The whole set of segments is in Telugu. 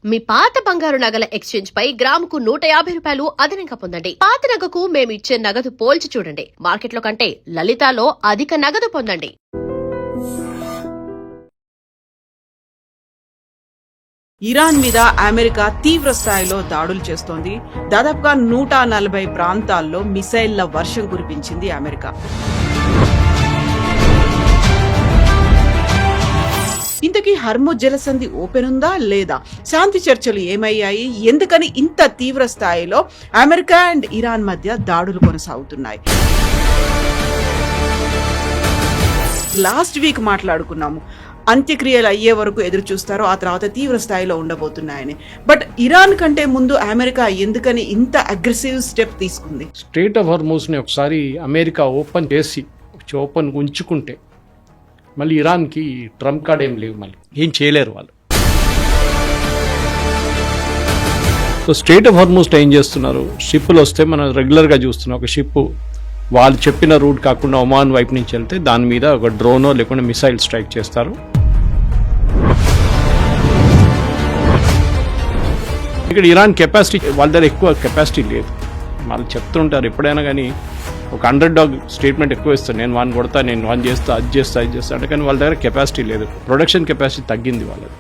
మీ పాత బంగారు నగల ఎక్స్చేంజ్ పై గ్రాముకు 150 రూపాయలు అదనంగా పొందండి. పాత నగకు మేమిచ్చే నగదు పోల్చి చూడండి. మార్కెట్లో కంటే లలితాలో అధిక నగదు పొందండి. ఇరాన్ మీద అమెరికా తీవ్ర స్థాయిలో దాడులు చేస్తోంది. దాదాపుగా 140 ప్రాంతాల్లో మిసైళ్ల వర్షం కురిపించింది అమెరికా. ఇంతకీ హర్ముజ్ జలసంధి ఓపెన్ ఉందా లేదా? శాంతి చర్చలు ఏమయ్యాయి? ఎందుకని ఇంత తీవ్ర స్థాయిలో అమెరికా అండ్ ఇరాన్ మధ్య దాడులు కొనసాగుతున్నాయి? లాస్ట్ వీక్ మాట్లాడుకున్నాము, అంత్యక్రియలు అయ్యే వరకు ఎదురు చూస్తారో ఆ తర్వాత తీవ్ర స్థాయిలో ఉండబోతున్నాయని. బట్ ఇరాన్ కంటే ముందు అమెరికా ఎందుకని ఇంత అగ్రెసివ్ స్టెప్ తీసుకుంది? స్ట్రెయిట్ ఆఫ్ హార్మోజ్ని ఒకసారి అమెరికా ఓపెన్ చేసి ఓపెన్ ఉంచుకుంటే మళ్ళీ ఇరాన్కి ట్రంప్ కార్డ్ ఏం లేవు, మళ్ళీ ఏం చేయలేరు వాళ్ళు. సో స్ట్రెయిట్ ఆఫ్ హార్మోజ్ ఏం చేస్తున్నారు, షిప్పులు వస్తే మనం రెగ్యులర్గా చూస్తున్నాం. ఒక షిప్ వాళ్ళు చెప్పిన రూట్ కాకుండా ఒమాన్ వైపు నుంచి వెళ్తే దాని మీద ఒక డ్రోనో లేకుండా మిసైల్ స్ట్రైక్ చేస్తారు. ఇక్కడ ఇరాన్ కెపాసిటీ వాళ్ళ దగ్గర ఎక్కువ కెపాసిటీ లేదు. వాళ్ళు చెప్తుంటారు ఎప్పుడైనా కానీ ఒక 100 స్టేట్మెంట్ ఎక్కువ ఇస్తాను, నేను వాన్ కొడతా, నేను వాన్ చేస్తా, అది చేస్తా, ఇది చేస్తా అంటే, కానీ వాళ్ళ దగ్గర కెపాసిటీ లేదు. ప్రొడక్షన్ కెపాసిటీ తగ్గింది వాళ్ళది.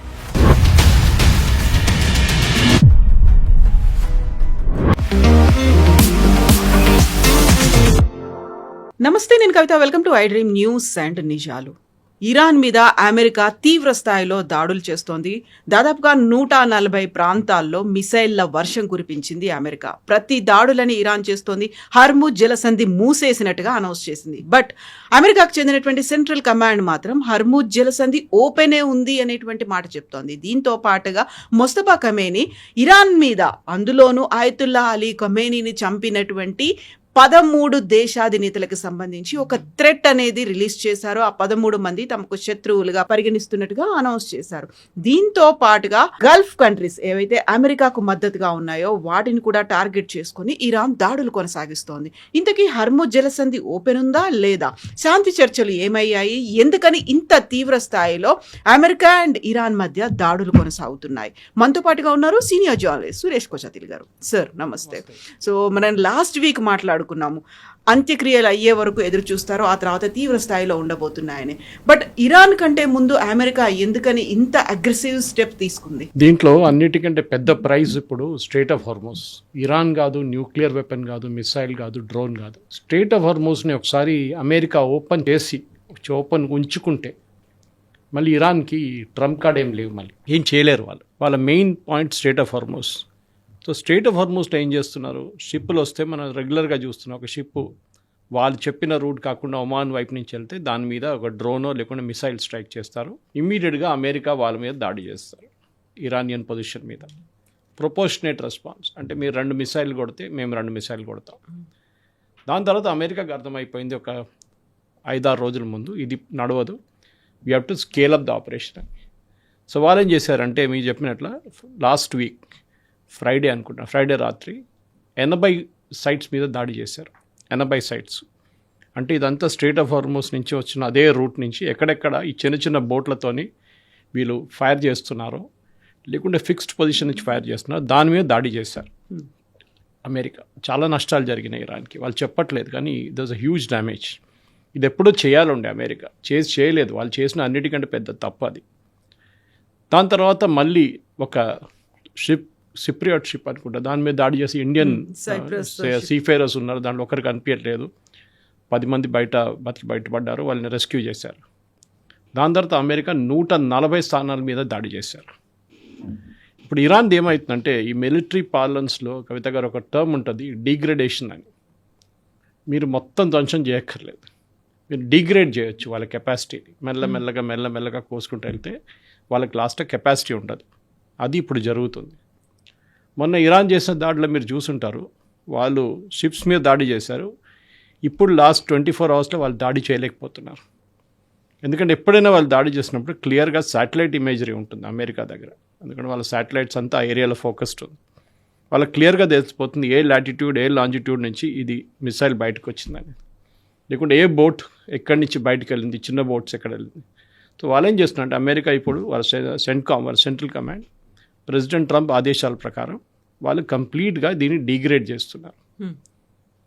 నమస్తే, నేను Kavitha. Welcome to I dream news and నిజాలు. ఇరాన్ మీద అమెరికా తీవ్ర స్థాయిలో దాడులు చేస్తోంది. దాదాపుగా 140 ప్రాంతాల్లో మిసైళ్ల వర్షం కురిపించింది అమెరికా. ప్రతి దాడులని ఇరాన్ చేస్తోంది. హర్ముజ్ జలసంధి మూసేసినట్టుగా అనౌన్స్ చేసింది. బట్ అమెరికాకు చెందినటువంటి సెంట్రల్ కమాండ్ మాత్రం హర్ముజ్ జలసంధి ఓపెనే ఉంది అనేటువంటి మాట చెప్తోంది. దీంతో పాటుగా మొస్తఫా ఖమేనీ ఇరాన్ మీద, అందులోనూ ఆయతుల్లా అలీ ఖమేనీని చంపినటువంటి 13 దేశాధినేతలకు సంబంధించి ఒక థ్రెట్ అనేది రిలీజ్ చేశారు. ఆ 13 మంది తమకు శత్రువులుగా పరిగణిస్తున్నట్టుగా అనౌన్స్ చేశారు. దీంతో పాటుగా గల్ఫ్ కంట్రీస్ ఏవైతే అమెరికాకు మద్దతుగా ఉన్నాయో వాటిని కూడా టార్గెట్ చేసుకుని ఇరాన్ దాడులు కొనసాగిస్తోంది. ఇంతకీ హర్ముజ్ జలసంధి ఓపెన్ ఉందా లేదా? శాంతి చర్చలు ఏమయ్యాయి? ఎందుకని ఇంత తీవ్ర స్థాయిలో అమెరికా అండ్ ఇరాన్ మధ్య దాడులు కొనసాగుతున్నాయి? మనతో పాటుగా ఉన్నారు సీనియర్ జర్నలిస్ట్ సురేష్ కోచతిల్ గారు. సార్ నమస్తే. సో మనం లాస్ట్ వీక్ మాట్లాడుకున్నాము, అంత్యక్రియలు అయ్యే వరకు ఎదురు చూస్తారో ఆ తర్వాత తీవ్ర స్థాయిలో ఉండబోతున్నాయని. బట్ ఇరాన్ కంటే ముందు అమెరికా ఎందుకని ఇంత అగ్రెసివ్ స్టెప్ తీసుకుంది? దీంట్లో అన్నిటికంటే పెద్ద ప్రైజ్ ఇప్పుడు స్ట్రెయిట్ ఆఫ్ హార్మోజ్. ఇరాన్ కాదు, న్యూక్లియర్ వెపన్ కాదు, మిసైల్ కాదు, డ్రోన్ కాదు. స్ట్రెయిట్ ఆఫ్ హార్మోజ్ని ఒకసారి అమెరికా ఓపెన్ చేసి ఓపెన్ ఉంచుకుంటే మళ్ళీ ఇరాన్కి ట్రంప్ కార్డ్ ఏం లేవు, మళ్ళీ ఏం చేయలేరు వాళ్ళు. వాళ్ళ main point strait of Hormuz. So strait of Hormuz ఏం చేస్తున్నారు, షిప్పులు వస్తే మనం రెగ్యులర్గా చూస్తున్నాం. ఒక షిప్ వాళ్ళు చెప్పిన రూట్ కాకుండా ఒమాన్ వైపు నుంచి వెళ్తే దాని మీద ఒక డ్రోనో లేకుండా మిసైల్ స్ట్రైక్ చేస్తారు. ఇమ్మీడియట్గా అమెరికా వాళ్ళ మీద దాడి చేస్తారు, ఇరానియన్ పొజిషన్ మీద. ప్రొపోర్షనేట్ రెస్పాన్స్ అంటే మీరు 2 మిసైల్ కొడితే మేము 2 మిసైల్ కొడతాం. దాని తర్వాత అమెరికాకి అర్థమైపోయింది ఒక 5-6 రోజుల ముందు ఇది నడవదు, we have to scale up the operation అని. సో వాళ్ళు ఏం చేశారంటే మీరు చెప్పినట్ల లాస్ట్ వీక్ ఫ్రైడే అనుకుంటా, ఫ్రైడే రాత్రి 80 సైట్స్ మీద దాడి చేశారు. 80 సైట్స్ అంటే ఇదంతా స్ట్రెయిట్ ఆఫ్ హార్మోజ్ నుంచి వచ్చిన అదే రూట్ నుంచి ఎక్కడెక్కడ ఈ చిన్న చిన్న బోట్లతోని వీళ్ళు ఫైర్ చేస్తున్నారో లేకుంటే ఫిక్స్డ్ పొజిషన్ నుంచి ఫైర్ చేస్తున్నారు, దాని మీద దాడి చేశారు అమెరికా. చాలా నష్టాలు జరిగినాయి ఇరాన్కి. వాళ్ళు చెప్పట్లేదు కానీ there is a huge damage. ఇది ఎప్పుడో చేయాలండి, అమెరికా చేయలేదు. వాళ్ళు చేసిన అన్నిటికంటే పెద్ద తప్పు అది. దాని తర్వాత మళ్ళీ ఒక సిప్రియాట్ షిప్ అనుకుంటా, దాని మీద దాడి చేసి ఇండియన్ సీఫేరర్స్ ఉన్నారు, దాంట్లో ఒకరికి కనిపించట్లేదు. 10 మంది బయటపడ్డారు, వాళ్ళని రెస్క్యూ చేశారు. దాని తర్వాత అమెరికా 140 స్థానాల మీద దాడి చేశారు. ఇప్పుడు ఇరాన్ది ఏమవుతుందంటే ఈ మిలిటరీ పార్లెన్స్లో కవిత గారు ఒక టర్మ్ ఉంటుంది, డిగ్రేడేషన్ అని. మీరు మొత్తం ధ్వంసం చేయక్కర్లేదు, మీరు డిగ్రేడ్ చేయొచ్చు వాళ్ళ కెపాసిటీని. మెల్లమెల్లగా కోసుకుంటూ వెళ్తే వాళ్ళకి లాస్ట్ కెపాసిటీ ఉండదు. అది ఇప్పుడు జరుగుతుంది. మొన్న ఇరాన్ చేసిన దాడిలో మీరు చూసుంటారు, వాళ్ళు షిప్స్ మీద దాడి చేశారు. ఇప్పుడు లాస్ట్ 24 అవర్స్లో వాళ్ళు దాడి చేయలేకపోతున్నారు. ఎందుకంటే ఎప్పుడైనా వాళ్ళు దాడి చేసినప్పుడు క్లియర్గా శాటిలైట్ ఇమేజరీ ఉంటుంది అమెరికా దగ్గర. ఎందుకంటే వాళ్ళ శాటిలైట్స్ అంతా ఆ ఏరియాలో ఫోకస్డ్ ఉంది. వాళ్ళకి క్లియర్గా తెలిసిపోతుంది ఏ లాటిట్యూడ్, ఏ లాంజిట్యూడ్ నుంచి ఇది మిసైల్ బయటకు వచ్చిందని, లేకుంటే ఏ బోట్ ఎక్కడి నుంచి బయటకు వెళ్ళింది, చిన్న బోట్స్ ఎక్కడ వెళ్ళింది. సో వాళ్ళు ఏం చేస్తున్నారంటే అమెరికా ఇప్పుడు వాళ్ళ సెంట్కామ్, వాళ్ళ సెంట్రల్ కమాండ్ ప్రెసిడెంట్ ట్రంప్ ఆదేశాల ప్రకారం వాళ్ళు కంప్లీట్గా దీన్ని డిగ్రేడ్ చేస్తున్నారు.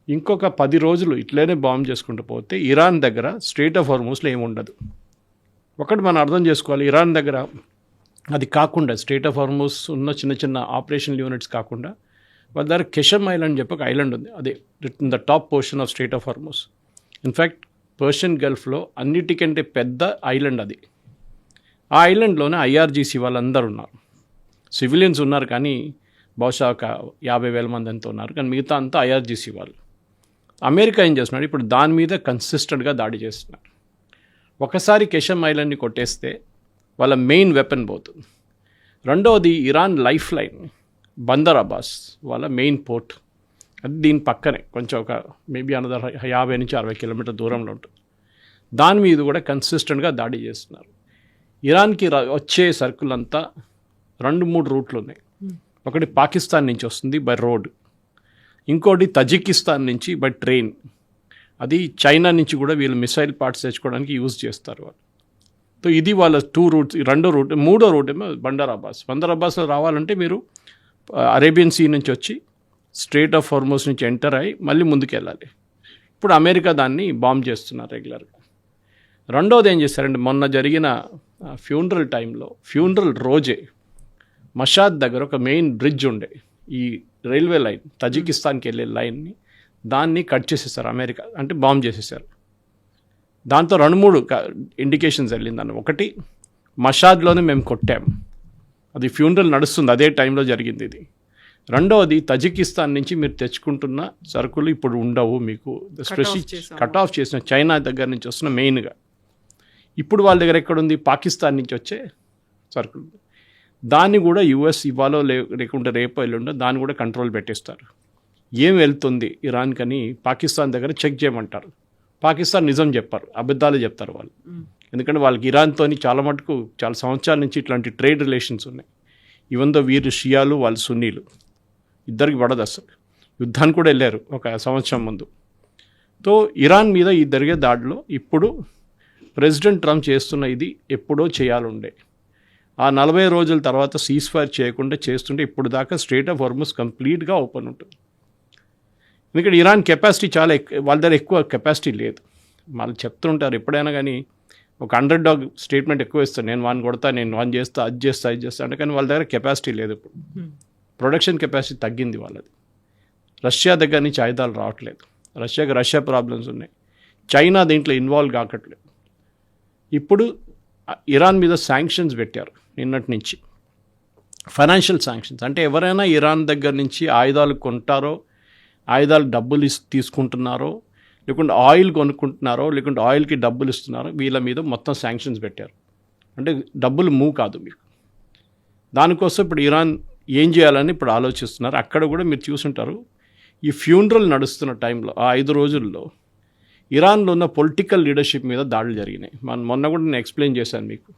ఇంకొక 10 రోజులు ఇట్లనే బాంబ్ చేసుకుంటూ పోతే ఇరాన్ దగ్గర స్ట్రెయిట్ ఆఫ్ హార్మూజ్లో ఏముండదు. ఒకటి మనం అర్థం చేసుకోవాలి, ఇరాన్ దగ్గర అది కాకుండా స్ట్రెయిట్ ఆఫ్ హార్మూజ్ ఉన్న చిన్న చిన్న ఆపరేషనల్ యూనిట్స్ కాకుండా వాళ్ళ దగ్గర కెషమ్ ఐలాండ్ చెప్పి ఒక ఐలాండ్ ఉంది. అదే in the top portion of strait of Hormuz. In fact Persian గల్ఫ్లో అన్నిటికంటే పెద్ద ఐలాండ్ అది. ఆ ఐలాండ్లోనే ఐఆర్జీసీ వాళ్ళందరూ ఉన్నారు. సివిలియన్స్ ఉన్నారు కానీ బహుశా ఒక 50,000 మంది అంతా ఉన్నారు, కానీ మిగతా అంతా ఐఆర్జీసీ వాళ్ళు. అమెరికా ఏం చేస్తున్నాడు, ఇప్పుడు దాని మీద కన్సిస్టెంట్గా దాడి చేస్తున్నారు. ఒకసారి కెషమ్ ఐలాండ్ని కొట్టేస్తే వాళ్ళ మెయిన్ వెపన్ పోతుంది. రెండవది Iran life line Bandar Abbas వాళ్ళ మెయిన్ పోర్ట్, అది దీని పక్కనే కొంచెం ఒక మేబీ అనదర్ 50 నుంచి 60 కిలోమీటర్ దూరంలో ఉంటుంది. దాని మీద కూడా కన్సిస్టెంట్గా దాడి చేస్తున్నారు. ఇరాన్కి వచ్చే సరుకులంతా 2-3 రూట్లు ఉన్నాయి. ఒకటి పాకిస్తాన్ నుంచి వస్తుంది బై రోడ్, ఇంకోటి తజికిస్తాన్ నుంచి బై ట్రైన్, అది చైనా నుంచి కూడా వీళ్ళు మిసైల్ పార్ట్స్ తెచ్చుకోవడానికి యూజ్ చేస్తారు వాళ్ళు. సో ఇది వాళ్ళ 2 రూట్స్. మూడో రూట్ ఏమో బందర్ అబ్బాస్లో రావాలంటే మీరు అరేబియన్ సీ నుంచి వచ్చి స్ట్రెయిట్ ఆఫ్ హార్మూజ్ నుంచి ఎంటర్ అయ్యి మళ్ళీ ముందుకు వెళ్ళాలి. ఇప్పుడు అమెరికా దాన్ని బాంబ్ చేస్తున్నారు రెగ్యులర్గా. రెండోది ఏం చేస్తారంటే మొన్న జరిగిన ఫ్యూనరల్ టైంలో, ఫ్యూనరల్ రోజే మషాద్ దగ్గర ఒక మెయిన్ బ్రిడ్జ్ ఉండే, ఈ రైల్వే లైన్ తజికిస్తాన్కి వెళ్ళే లైన్ని దాన్ని కట్ చేసేసారు అమెరికా, అంటే బాంబ్ చేసేసారు. దాంతో 2-3 ఇండికేషన్స్ వెళ్ళిందని. ఒకటి, మషాద్లోనే మేము కొట్టాం, అది ఫ్యూనరల్ నడుస్తుంది అదే టైంలో జరిగింది ఇది. రెండవది, తజికిస్తాన్ నుంచి మీరు తెచ్చుకుంటున్న సరుకులు ఇప్పుడు ఉండవు, మీకు స్పెషల్ కట్ ఆఫ్ చేసిన చైనా దగ్గర నుంచి వస్తున్న మెయిన్గా. ఇప్పుడు వాళ్ళ దగ్గర ఎక్కడుంది, పాకిస్తాన్ నుంచి వచ్చే సరుకులు. దాన్ని కూడా యుఎస్ ఇవ్వాలో లేకుంటే రేపో ఎల్లుండో దాన్ని కూడా కంట్రోల్ పెట్టేస్తారు. ఏం వెళ్తుంది ఇరాన్ కని పాకిస్తాన్ దగ్గర చెక్ చేయమంటారు. పాకిస్తాన్ నిజం చెప్పారు, అబద్ధాలు చెప్తారు వాళ్ళు. ఎందుకంటే వాళ్ళకి ఇరాన్తో చాలా మటుకు చాలా సంవత్సరాల నుంచి ఇట్లాంటి ట్రేడ్ రిలేషన్స్ ఉన్నాయి. ఈవెన్ దో వీరు షియాలు, వాళ్ళు సున్నీలు, ఇద్దరికి పడదు అసలు. యుద్ధానికి కూడా వెళ్ళారు ఒక సంవత్సరం ముందు. సో ఇరాన్ మీద ఈ జరిగే దాడిలో ఇప్పుడు ప్రెసిడెంట్ ట్రంప్ చేస్తున్న ఇది ఎప్పుడో చేయాలుండే. ఆ 40 రోజుల తర్వాత సీజ్ ఫైర్ చేయకుండా చేస్తుంటే ఇప్పుడు దాకా స్ట్రెయిట్ ఆఫ్ హార్మూజ్ కంప్లీట్గా ఓపెన్ ఉంటుంది. ఎందుకంటే ఇరాన్ కెపాసిటీ చాలా వాళ్ళ దగ్గర ఎక్కువ కెపాసిటీ లేదు. వాళ్ళు చెప్తుంటారు ఎప్పుడైనా కానీ ఒక అండర్ డాగ్ స్టేట్మెంట్ ఎక్కువ ఇస్తాను, నేను వాడిని కొడతా, నేను వాడిని చేస్తా, అది చేస్తా అంటే, కానీ వాళ్ళ దగ్గర కెపాసిటీ లేదు. ఇప్పుడు ప్రొడక్షన్ కెపాసిటీ తగ్గింది వాళ్ళది. రష్యా దగ్గర నుంచి ఆయుధాలు రావట్లేదు, రష్యా ప్రాబ్లమ్స్ ఉన్నాయి, చైనా దీంట్లో ఇన్వాల్వ్ కాకట్లేదు. ఇప్పుడు ఇరాన్ మీద శాంక్షన్స్ పెట్టారు నిన్నటి నుంచి, ఫైనాన్షియల్ శాంక్షన్స్. అంటే ఎవరైనా ఇరాన్ దగ్గర నుంచి ఆయుధాలు కొంటారో, ఆయుధాలు డబ్బులు తీసుకుంటున్నారో, లేకుంటే ఆయిల్ కొనుక్కుంటున్నారో, లేకుంటే ఆయిల్కి డబ్బులు ఇస్తున్నారో, వీళ్ళ మీద మొత్తం శాంక్షన్స్ పెట్టారు. అంటే డబ్బులు మూవ్ కాదు మీకు. దానికోసం ఇప్పుడు ఇరాన్ ఏం చేయాలని ఇప్పుడు ఆలోచిస్తున్నారు. అక్కడ కూడా మీరు చూసుంటారు, ఈ ఫ్యూనరల్ నడుస్తున్న టైంలో ఆ 5 రోజుల్లో ఇరాన్లో ఉన్న పొలిటికల్ లీడర్షిప్ మీద దాడులు జరిగినాయి. మొన్న కూడా నేను ఎక్స్ప్లెయిన్ చేశాను మీకు.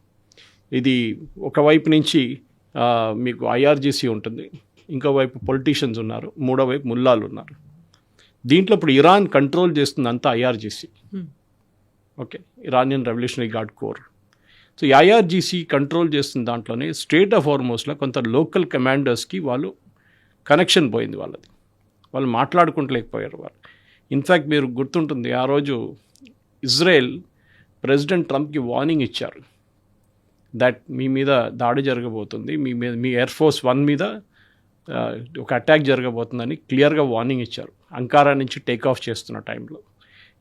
ఇది ఒకవైపు నుంచి మీకు ఐఆర్జీసీ ఉంటుంది, ఇంకోవైపు పొలిటీషియన్స్ ఉన్నారు, మూడో వైపు ముల్లాలు ఉన్నారు. దీంట్లో ఇప్పుడు ఇరాన్ కంట్రోల్ చేస్తుంది అంతా IRGC, okay, Iranian revolutionary guard corps. So ఈ ఐఆర్జీసీ కంట్రోల్ చేస్తున్న దాంట్లోనే స్ట్రెయిట్ ఆఫ్ హార్మూజ్లో కొంత లోకల్ కమాండర్స్కి వాళ్ళు కనెక్షన్ పోయింది వాళ్ళది, వాళ్ళు మాట్లాడుకుంటలేకపోయారు వాళ్ళు. ఇన్ఫ్యాక్ట్ మీరు గుర్తుంటుంది, ఆ రోజు ఇజ్రాయెల్ ప్రెసిడెంట్ ట్రంప్కి వార్నింగ్ ఇచ్చారు, దట్ మీ మీద దాడి జరగబోతుంది, మీ ఎయిర్ ఫోర్స్ 1 మీద ఒక అటాక్ జరగబోతుందని క్లియర్గా వార్నింగ్ ఇచ్చారు అంకారా నుంచి టేక్ ఆఫ్ చేస్తున్న టైంలో.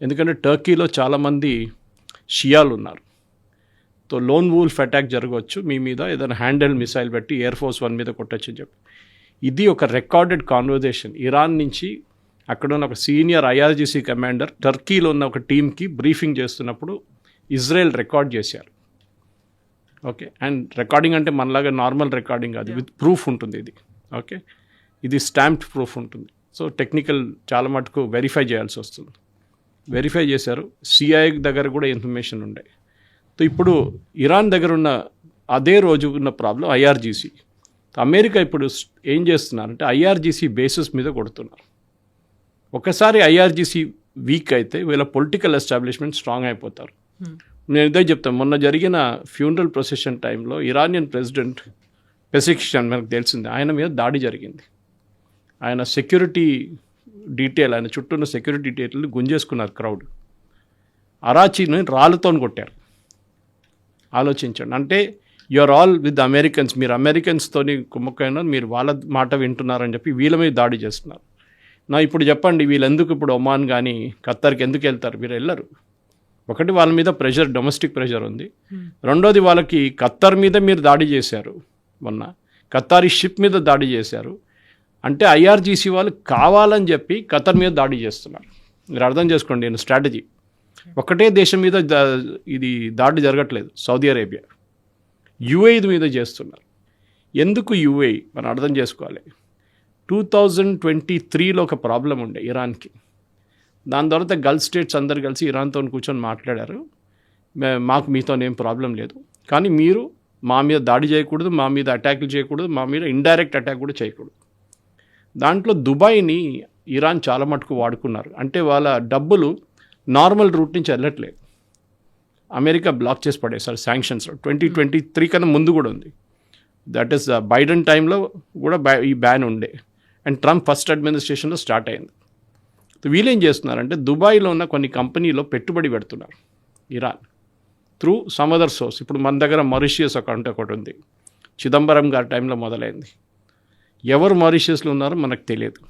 ఎందుకంటే టర్కీలో చాలామంది షియాలు ఉన్నారు. సో లోన్ వూల్ఫ్ అటాక్ జరగవచ్చు, మీ మీద ఏదైనా హ్యాండెల్ మిసైల్ పెట్టి ఎయిర్ ఫోర్స్ 1 మీద కొట్టచ్చు అని చెప్పి. ఇది ఒక రికార్డెడ్ కాన్వర్జేషన్. ఇరాన్ నుంచి అక్కడ ఉన్న ఒక సీనియర్ ఐఆర్జీసీ కమాండర్ టర్కీలో ఉన్న ఒక టీంకి బ్రీఫింగ్ చేస్తున్నప్పుడు ఇజ్రాయెల్ రికార్డ్ చేశారు, ఓకే. అండ్ రికార్డింగ్ అంటే మనలాగా నార్మల్ రికార్డింగ్ కాదు, విత్ ప్రూఫ్ ఉంటుంది ఇది, ఓకే. ఇది స్టాంప్డ్ ప్రూఫ్ ఉంటుంది. సో టెక్నికల్ చాలా మటుకు వెరిఫై చేయాల్సి వస్తుంది. వెరిఫై చేశారు. సిఐఏ దగ్గర కూడా ఇన్ఫర్మేషన్ ఉండే. సో ఇప్పుడు ఇరాన్ దగ్గర ఉన్న అదే రోజు ఉన్న ప్రాబ్లం ఐఆర్జీసీ. అమెరికా ఇప్పుడు ఏం చేస్తున్నారంటే ఐఆర్జీసీ బేసిస్ మీద కొడుతున్నారు. ఒకసారి ఐఆర్జీసీ వీక్ అయితే వీళ్ళ పొలిటికల్ ఎస్టాబ్లిష్మెంట్ స్ట్రాంగ్ అయిపోతారు. నేను ఇదే చెప్తాను, మొన్న జరిగిన ఫ్యూనరల్ ప్రొసెషన్ టైంలో ఇరానియన్ ప్రెసిడెంట్ పెసిక్షన్ మనకు తెలిసింది, ఆయన మీద దాడి జరిగింది. ఆయన సెక్యూరిటీ డీటెయిల్, ఆయన చుట్టూ ఉన్న సెక్యూరిటీ డీటెయిల్ గుంజేసుకున్నారు క్రౌడ్. అరాచీని రాళ్ళతో కొట్టారు. ఆలోచించండి. అంటే యూఆర్ ఆల్ విత్ అమెరికన్స్, మీరు అమెరికన్స్తోని కుమ్మకైనా మీరు వాళ్ళ మాట వింటున్నారని చెప్పి వీళ్ళ మీద దాడి చేస్తున్నారు. ఇప్పుడు చెప్పండి, వీళ్ళు ఎందుకు ఇప్పుడు ఒమాన్ కానీ ఖత్తర్కి ఎందుకు వెళ్తారు? మీరు వెళ్ళరు. ఒకటి, వాళ్ళ మీద ప్రెషర్, డొమెస్టిక్ ప్రెషర్ ఉంది. రెండోది, వాళ్ళకి ఖత్తర్ మీద మీరు దాడి చేశారు. మొన్న ఖత్తారీ షిప్ మీద దాడి చేశారు. అంటే ఐఆర్జీసీ వాళ్ళు కావాలని చెప్పి ఖత్తర్ మీద దాడి చేస్తున్నారు. మీరు అర్థం చేసుకోండి నేను స్ట్రాటజీ. ఒకటే దేశం మీద ఇది దాడి జరగట్లేదు. సౌదీ అరేబియా, యుఏఈ మీద చేస్తున్నారు. ఎందుకు యుఏఈ మనం అర్థం చేసుకోవాలి. 2023లో ఒక ప్రాబ్లం ఉండే ఇరాన్కి. దాని తర్వాత గల్ఫ్ స్టేట్స్ అందరు కలిసి ఇరాన్తో కూర్చొని మాట్లాడారు, మాకు మీతోనేం ప్రాబ్లం లేదు, కానీ మీరు మా మీద దాడి చేయకూడదు, మా మీద అటాక్లు చేయకూడదు, మా మీద ఇండైరెక్ట్ అటాక్ కూడా చేయకూడదు. దాంట్లో దుబాయ్ని ఇరాన్ చాలా మటుకు వాడుకున్నారు. అంటే వాళ్ళ డబ్బులు నార్మల్ రూట్ నుంచి వెళ్ళట్లేదు. అమెరికా బ్లాక్ చేసి పడేసారు శాంక్షన్స్. 2023 కన్నా ముందు కూడా ఉంది. దట్ ఈస్ బైడెన్ టైంలో కూడా ఈ బ్యాన్ ఉండే, అండ్ ట్రంప్ ఫస్ట్ అడ్మినిస్ట్రేషన్లో స్టార్ట్ అయింది. వీళ్ళేం చేస్తున్నారంటే దుబాయ్లో ఉన్న కొన్ని కంపెనీలో పెట్టుబడి పెడుతున్నారు Iran through some other source. ఇప్పుడు మన దగ్గర మారిషియస్ అకౌంట్ ఒకటి ఉంది, చిదంబరం గారి టైంలో మొదలైంది. ఎవరు మారిషియస్లో ఉన్నారో మనకు తెలియదు.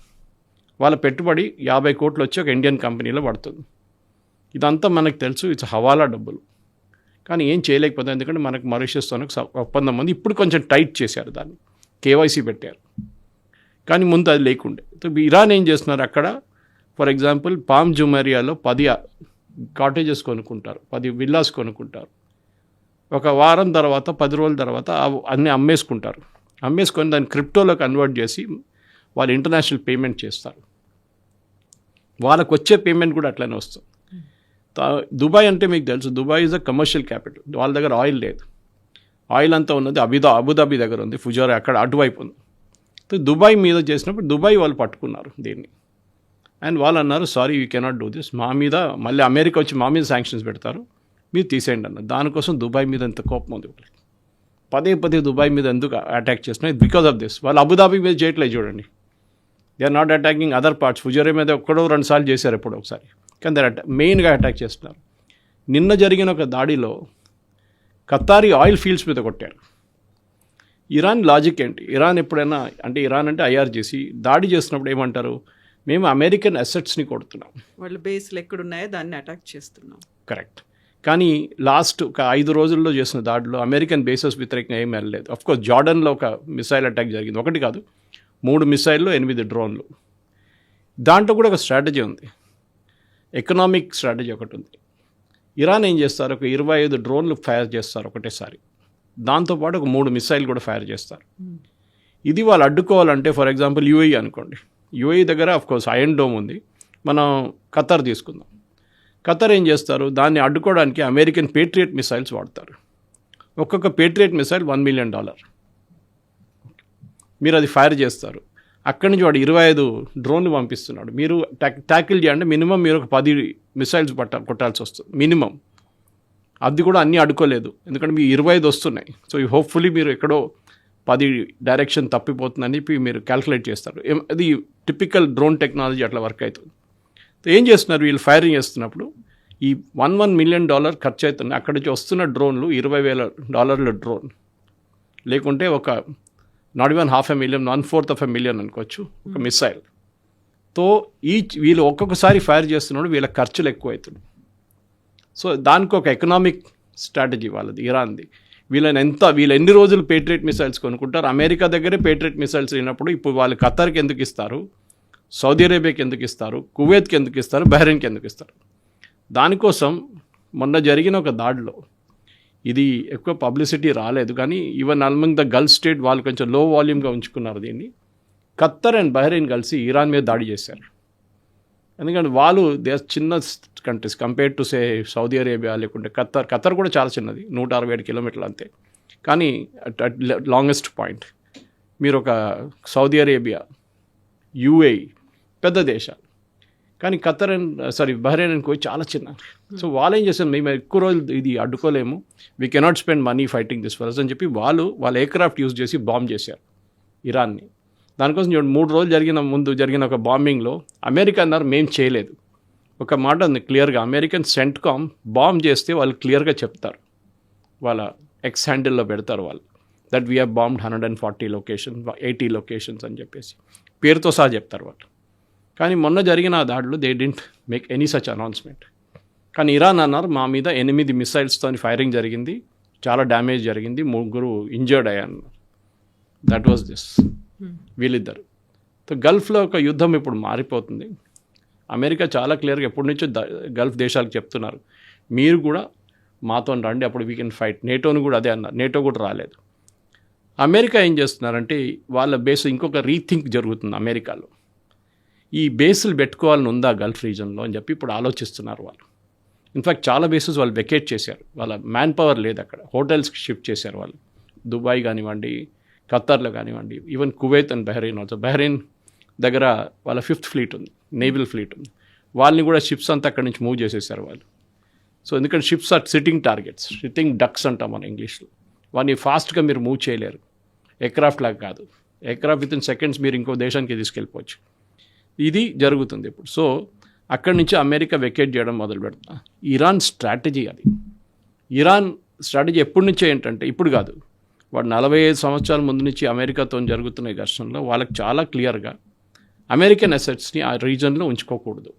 వాళ్ళ పెట్టుబడి 50 కోట్లు వచ్చి ఒక ఇండియన్ కంపెనీలో పడుతుంది. ఇదంతా మనకు తెలుసు, ఇట్స్ హవాలా డబ్బులు. కానీ ఏం చేయలేకపోతుంది, ఎందుకంటే మనకు మారిషియస్తో ఒప్పందం ఉంది. ఇప్పుడు కొంచెం టైట్ చేశారు దాన్ని, కేవైసీ పెట్టారు. కానీ ముందు అది లేకుండే. ఇరాన్ ఏం చేస్తున్నారు, అక్కడ ఫర్ ఎగ్జాంపుల్ పామ్ జుమేరియాలో 10 కాటేజెస్ కొనుక్కుంటారు, 10 విల్లాస్ కొనుక్కుంటారు. ఒక వారం తర్వాత 10 రోజుల తర్వాత అన్నీ అమ్మేసుకుంటారు. అమ్మేసుకొని దాన్ని క్రిప్టోలో కన్వర్ట్ చేసి వాళ్ళు ఇంటర్నేషనల్ పేమెంట్ చేస్తారు. వాళ్ళకు వచ్చే పేమెంట్ కూడా అట్లనే వస్తుంది. దుబాయ్ అంటే మీకు తెలుసు, Dubai is a commercial capital. వాళ్ళ దగ్గర ఆయిల్ లేదు. ఆయిల్ అంతా ఉన్నది అబుదాబి దగ్గర ఉంది, ఫుజారా అక్కడ అటువైపు ఉంది. దుబాయ్ మీద చేసినప్పుడు దుబాయ్ వాళ్ళు పట్టుకున్నారు దీన్ని. అండ్ వాళ్ళు అన్నారు, sorry you cannot do this, మా మీద మళ్ళీ అమెరికా వచ్చి మా మీద శాంక్షన్స్ పెడతారు, మీరు తీసేయండి అన్నారు. దానికోసం దుబాయ్ మీద ఎంత కోపం ఉంది. పదే దుబాయ్ మీద ఎందుకు అటాక్ చేస్తున్నారు? Because of this. వాళ్ళు అబుదాబి మీద చేయట్లేదు చూడండి. They are not attacking other parts. Fujairah మీద 1-2 సార్లు చేశారు ఎప్పుడో ఒకసారి, కానీ దే మెయిన్గా అటాక్ చేస్తున్నారు. నిన్న జరిగిన ఒక దాడిలో ఖత్తారీ ఆయిల్ ఫీల్డ్స్ మీద కొట్టారు. ఇరాన్ లాజిక్ ఏంటి? ఇరాన్ ఎప్పుడైనా అంటే ఇరాన్ అంటే ఐఆర్జీసీ దాడి చేస్తున్నప్పుడు ఏమంటారు, మేము అమెరికన్ అసెట్స్ని కొడుతున్నాం, వాళ్ళ బేస్లు ఎక్కడున్నాయో దాన్ని అటాక్ చేస్తున్నాం. కరెక్ట్. కానీ లాస్ట్ ఒక 5 రోజుల్లో చేసిన దాడిలో అమెరికన్ బేసెస్ వ్యతిరేకంగా ఏం వెళ్ళలేదు. అఫ్కోర్స్ జార్డన్లో ఒక మిసైల్ అటాక్ జరిగింది, ఒకటి కాదు 3 మిసైళ్ళు 8 డ్రోన్లు. దాంట్లో కూడా ఒక స్ట్రాటజీ ఉంది, ఎకనామిక్ స్ట్రాటజీ ఒకటి ఉంది. ఇరాన్ ఏం చేస్తారు, ఒక 25 డ్రోన్లు ఫైర్ చేస్తారు ఒకటేసారి. దాంతోపాటు ఒక 3 మిసైల్ కూడా ఫైర్ చేస్తారు. ఇది వాళ్ళు అడ్డుకోవాలంటే ఫర్ ఎగ్జాంపుల్ యూఏఈ అనుకోండి. యూఏఈ దగ్గర అఫ్కోర్స్ ఐరన్ డోమ్ ఉంది. మనం ఖత్తర్ తీసుకుందాం. ఖత్తర్ ఏం చేస్తారు, దాన్ని అడ్డుకోవడానికి అమెరికన్ పేట్రియట్ మిసైల్స్ వాడతారు. ఒక్కొక్క పేట్రియట్ మిసైల్ $1 మిలియన్. మీరు అది ఫైర్ చేస్తారు. అక్కడి నుంచి వాడు 25 డ్రోన్లు పంపిస్తున్నాడు. మీరు ట్యాకిల్ చేయండి, మినిమం మీరు ఒక 10 మిసైల్స్ కొట్టాల్సి వస్తుంది మినిమం. అది కూడా అన్నీ అడ్డుకోలేదు, ఎందుకంటే మీ 25 వస్తున్నాయి. సో హోప్ఫుల్లీ మీరు ఎక్కడో 10 డైరెక్షన్ తప్పిపోతుందని చెప్పి మీరు క్యాల్కులేట్ చేస్తారు. అది టిపికల్ డ్రోన్ టెక్నాలజీ అట్లా వర్క్ అవుతుంది. ఏం చేస్తున్నారు, వీళ్ళు ఫైరింగ్ చేస్తున్నప్పుడు ఈ $1 మిలియన్ ఖర్చు అవుతుంది. అక్కడి నుంచి వస్తున్న డ్రోన్లు $20,000 డ్రోన్, లేకుంటే ఒక నాట్ ఈవెన్ $500,000, 1/4 మిలియన్ అనుకోవచ్చు ఒక మిసైల్. తో వీళ్ళు ఒక్కొక్కసారి ఫైర్ చేస్తున్నాడు, వీళ్ళ ఖర్చులు ఎక్కువ అవుతుంది. సో దానికి ఒక ఎకనామిక్ స్ట్రాటజీ వాళ్ళది, ఇరాన్ది. వీళ్ళు ఎన్ని రోజులు పేట్రియట్ మిసైల్స్ కొనుక్కుంటారు. అమెరికా దగ్గరే పేట్రియట్ మిసైల్స్ అయినప్పుడు ఇప్పుడు వాళ్ళు ఖత్తర్కి ఎందుకు ఇస్తారు, సౌదీ అరేబియాకి ఎందుకు ఇస్తారు, కువైత్కి ఎందుకు ఇస్తారు, బహ్రెయిన్కి ఎందుకు ఇస్తారు? దానికోసం మొన్న జరిగిన ఒక దాడిలో ఇది ఎక్కువ పబ్లిసిటీ రాలేదు, కానీ ఈవెన్ అల్మంగ్ ద గల్ఫ్ స్టేట్ వాళ్ళు కొంచెం లో వాల్యూమ్గా ఉంచుకున్నారు దీన్ని. ఖత్తర్ అండ్ బహ్రెయిన్ కలిసి ఇరాన్ మీద దాడి చేశారు. ఎందుకంటే వాళ్ళు దే చిన్న countries compared to say Saudi Arabia, లేకుంటే ఖత్తర్ కూడా చాలా చిన్నది, 167 కిలోమీటర్లు అంతే. కానీ అట్ లాంగెస్ట్ పాయింట్ మీరు ఒక సౌదీ అరేబియా, యుఏఈ పెద్ద దేశాలు, కానీ Qatar and Bahrain and Kuwait చాలా చిన్న. సో వాళ్ళు ఏం చేశారు, మేము ఎక్కువ రోజులు ఇది అడ్డుకోలేము, we cannot spend money fighting this for అని చెప్పి వాళ్ళ ఎయిర్క్రాఫ్ట్ యూజ్ చేసి బాంబ్ చేశారు ఇరాన్ని. దానికోసం 3 రోజులు ముందు జరిగిన ఒక బాంబింగ్లో అమెరికా అన్నారు మేము చేయలేదు. ఒక మాట ఉంది క్లియర్గా, అమెరికన్ సెంట్కామ్ బాంబ్ చేస్తే వాళ్ళు క్లియర్గా చెప్తారు, వాళ్ళ ఎక్స్ హ్యాండిల్లో పెడతారు వాళ్ళు, that we have bombed 140 location 80 locations అని చెప్పేసి పేరుతో సహా చెప్తారు వాళ్ళు. కానీ మొన్న జరిగిన ఆ దాడిలో they didn't make any such announcement. కానీ ఇరాన్ అన్నారు మా మీద 8 మిసైల్స్తో ఫైరింగ్ జరిగింది, చాలా డ్యామేజ్ జరిగింది, 3 ఇంజర్డ్ అయ్యారు. దట్ వాజ్ దిస్ వీళ్ళిద్దరు. సో గల్ఫ్లో ఒక యుద్ధం ఇప్పుడు మారిపోతుంది. అమెరికా చాలా క్లియర్గా ఎప్పటి నుంచో గల్ఫ్ దేశాలకు చెప్తున్నారు మీరు కూడా మాతో రండి, అప్పుడు వీ కెన్ ఫైట్. నేటోని కూడా అదే అన్నారు, నేటో కూడా రాలేదు. అమెరికా ఏం చేస్తున్నారంటే వాళ్ళ బేస్ ఇంకొక రీథింక్ జరుగుతుంది అమెరికాలో. ఈ బేసులు పెట్టుకోవాలని ఉందా గల్ఫ్ రీజన్లో అని చెప్పి ఇప్పుడు ఆలోచిస్తున్నారు వాళ్ళు. ఇన్ఫ్యాక్ట్ చాలా బేసెస్ వాళ్ళు వెకేట్ చేశారు, వాళ్ళ మ్యాన్ పవర్ లేదు అక్కడ, హోటల్స్కి షిఫ్ట్ చేశారు వాళ్ళు. దుబాయ్ కానివ్వండి, ఖత్తర్లో కానివ్వండి, even Kuwait and Bahrain also. Bahrain దగ్గర వాళ్ళ 5th ఫ్లీట్ ఉంది, నేవల్ ఫ్లీట్ ఉంది, వాళ్ళని కూడా షిప్స్ అంతా అక్కడి నుంచి మూవ్ చేసేసారు వాళ్ళు. సో ఎందుకంటే ships are sitting targets, sitting ducks అంటాం మన ఇంగ్లీష్లో. వాడిని ఫాస్ట్గా మీరు మూవ్ చేయలేరు, ఎయిర్క్రాఫ్ట్ లాగా కాదు. ఎయిర్క్రాఫ్ట్ విత్ ఇన్ సెకండ్స్ మీరు ఇంకో దేశానికి తీసుకెళ్ళిపోవచ్చు. ఇది జరుగుతుంది ఇప్పుడు. సో అక్కడి నుంచి అమెరికా వెకేట్ చేయడం మొదలు పెడుతున్నా. ఇరాన్ స్ట్రాటజీ అది. ఇరాన్ స్ట్రాటజీ ఎప్పటి నుంచో ఏంటంటే ఇప్పుడు కాదు, వాడు 45 సంవత్సరాల ముందు నుంచి అమెరికాతో జరుగుతున్న ఈ ఘర్షణలో వాళ్ళకి చాలా క్లియర్గా అమెరికన్ అసెట్స్ని ఆ రీజన్లో ఉంచుకోకూడదు.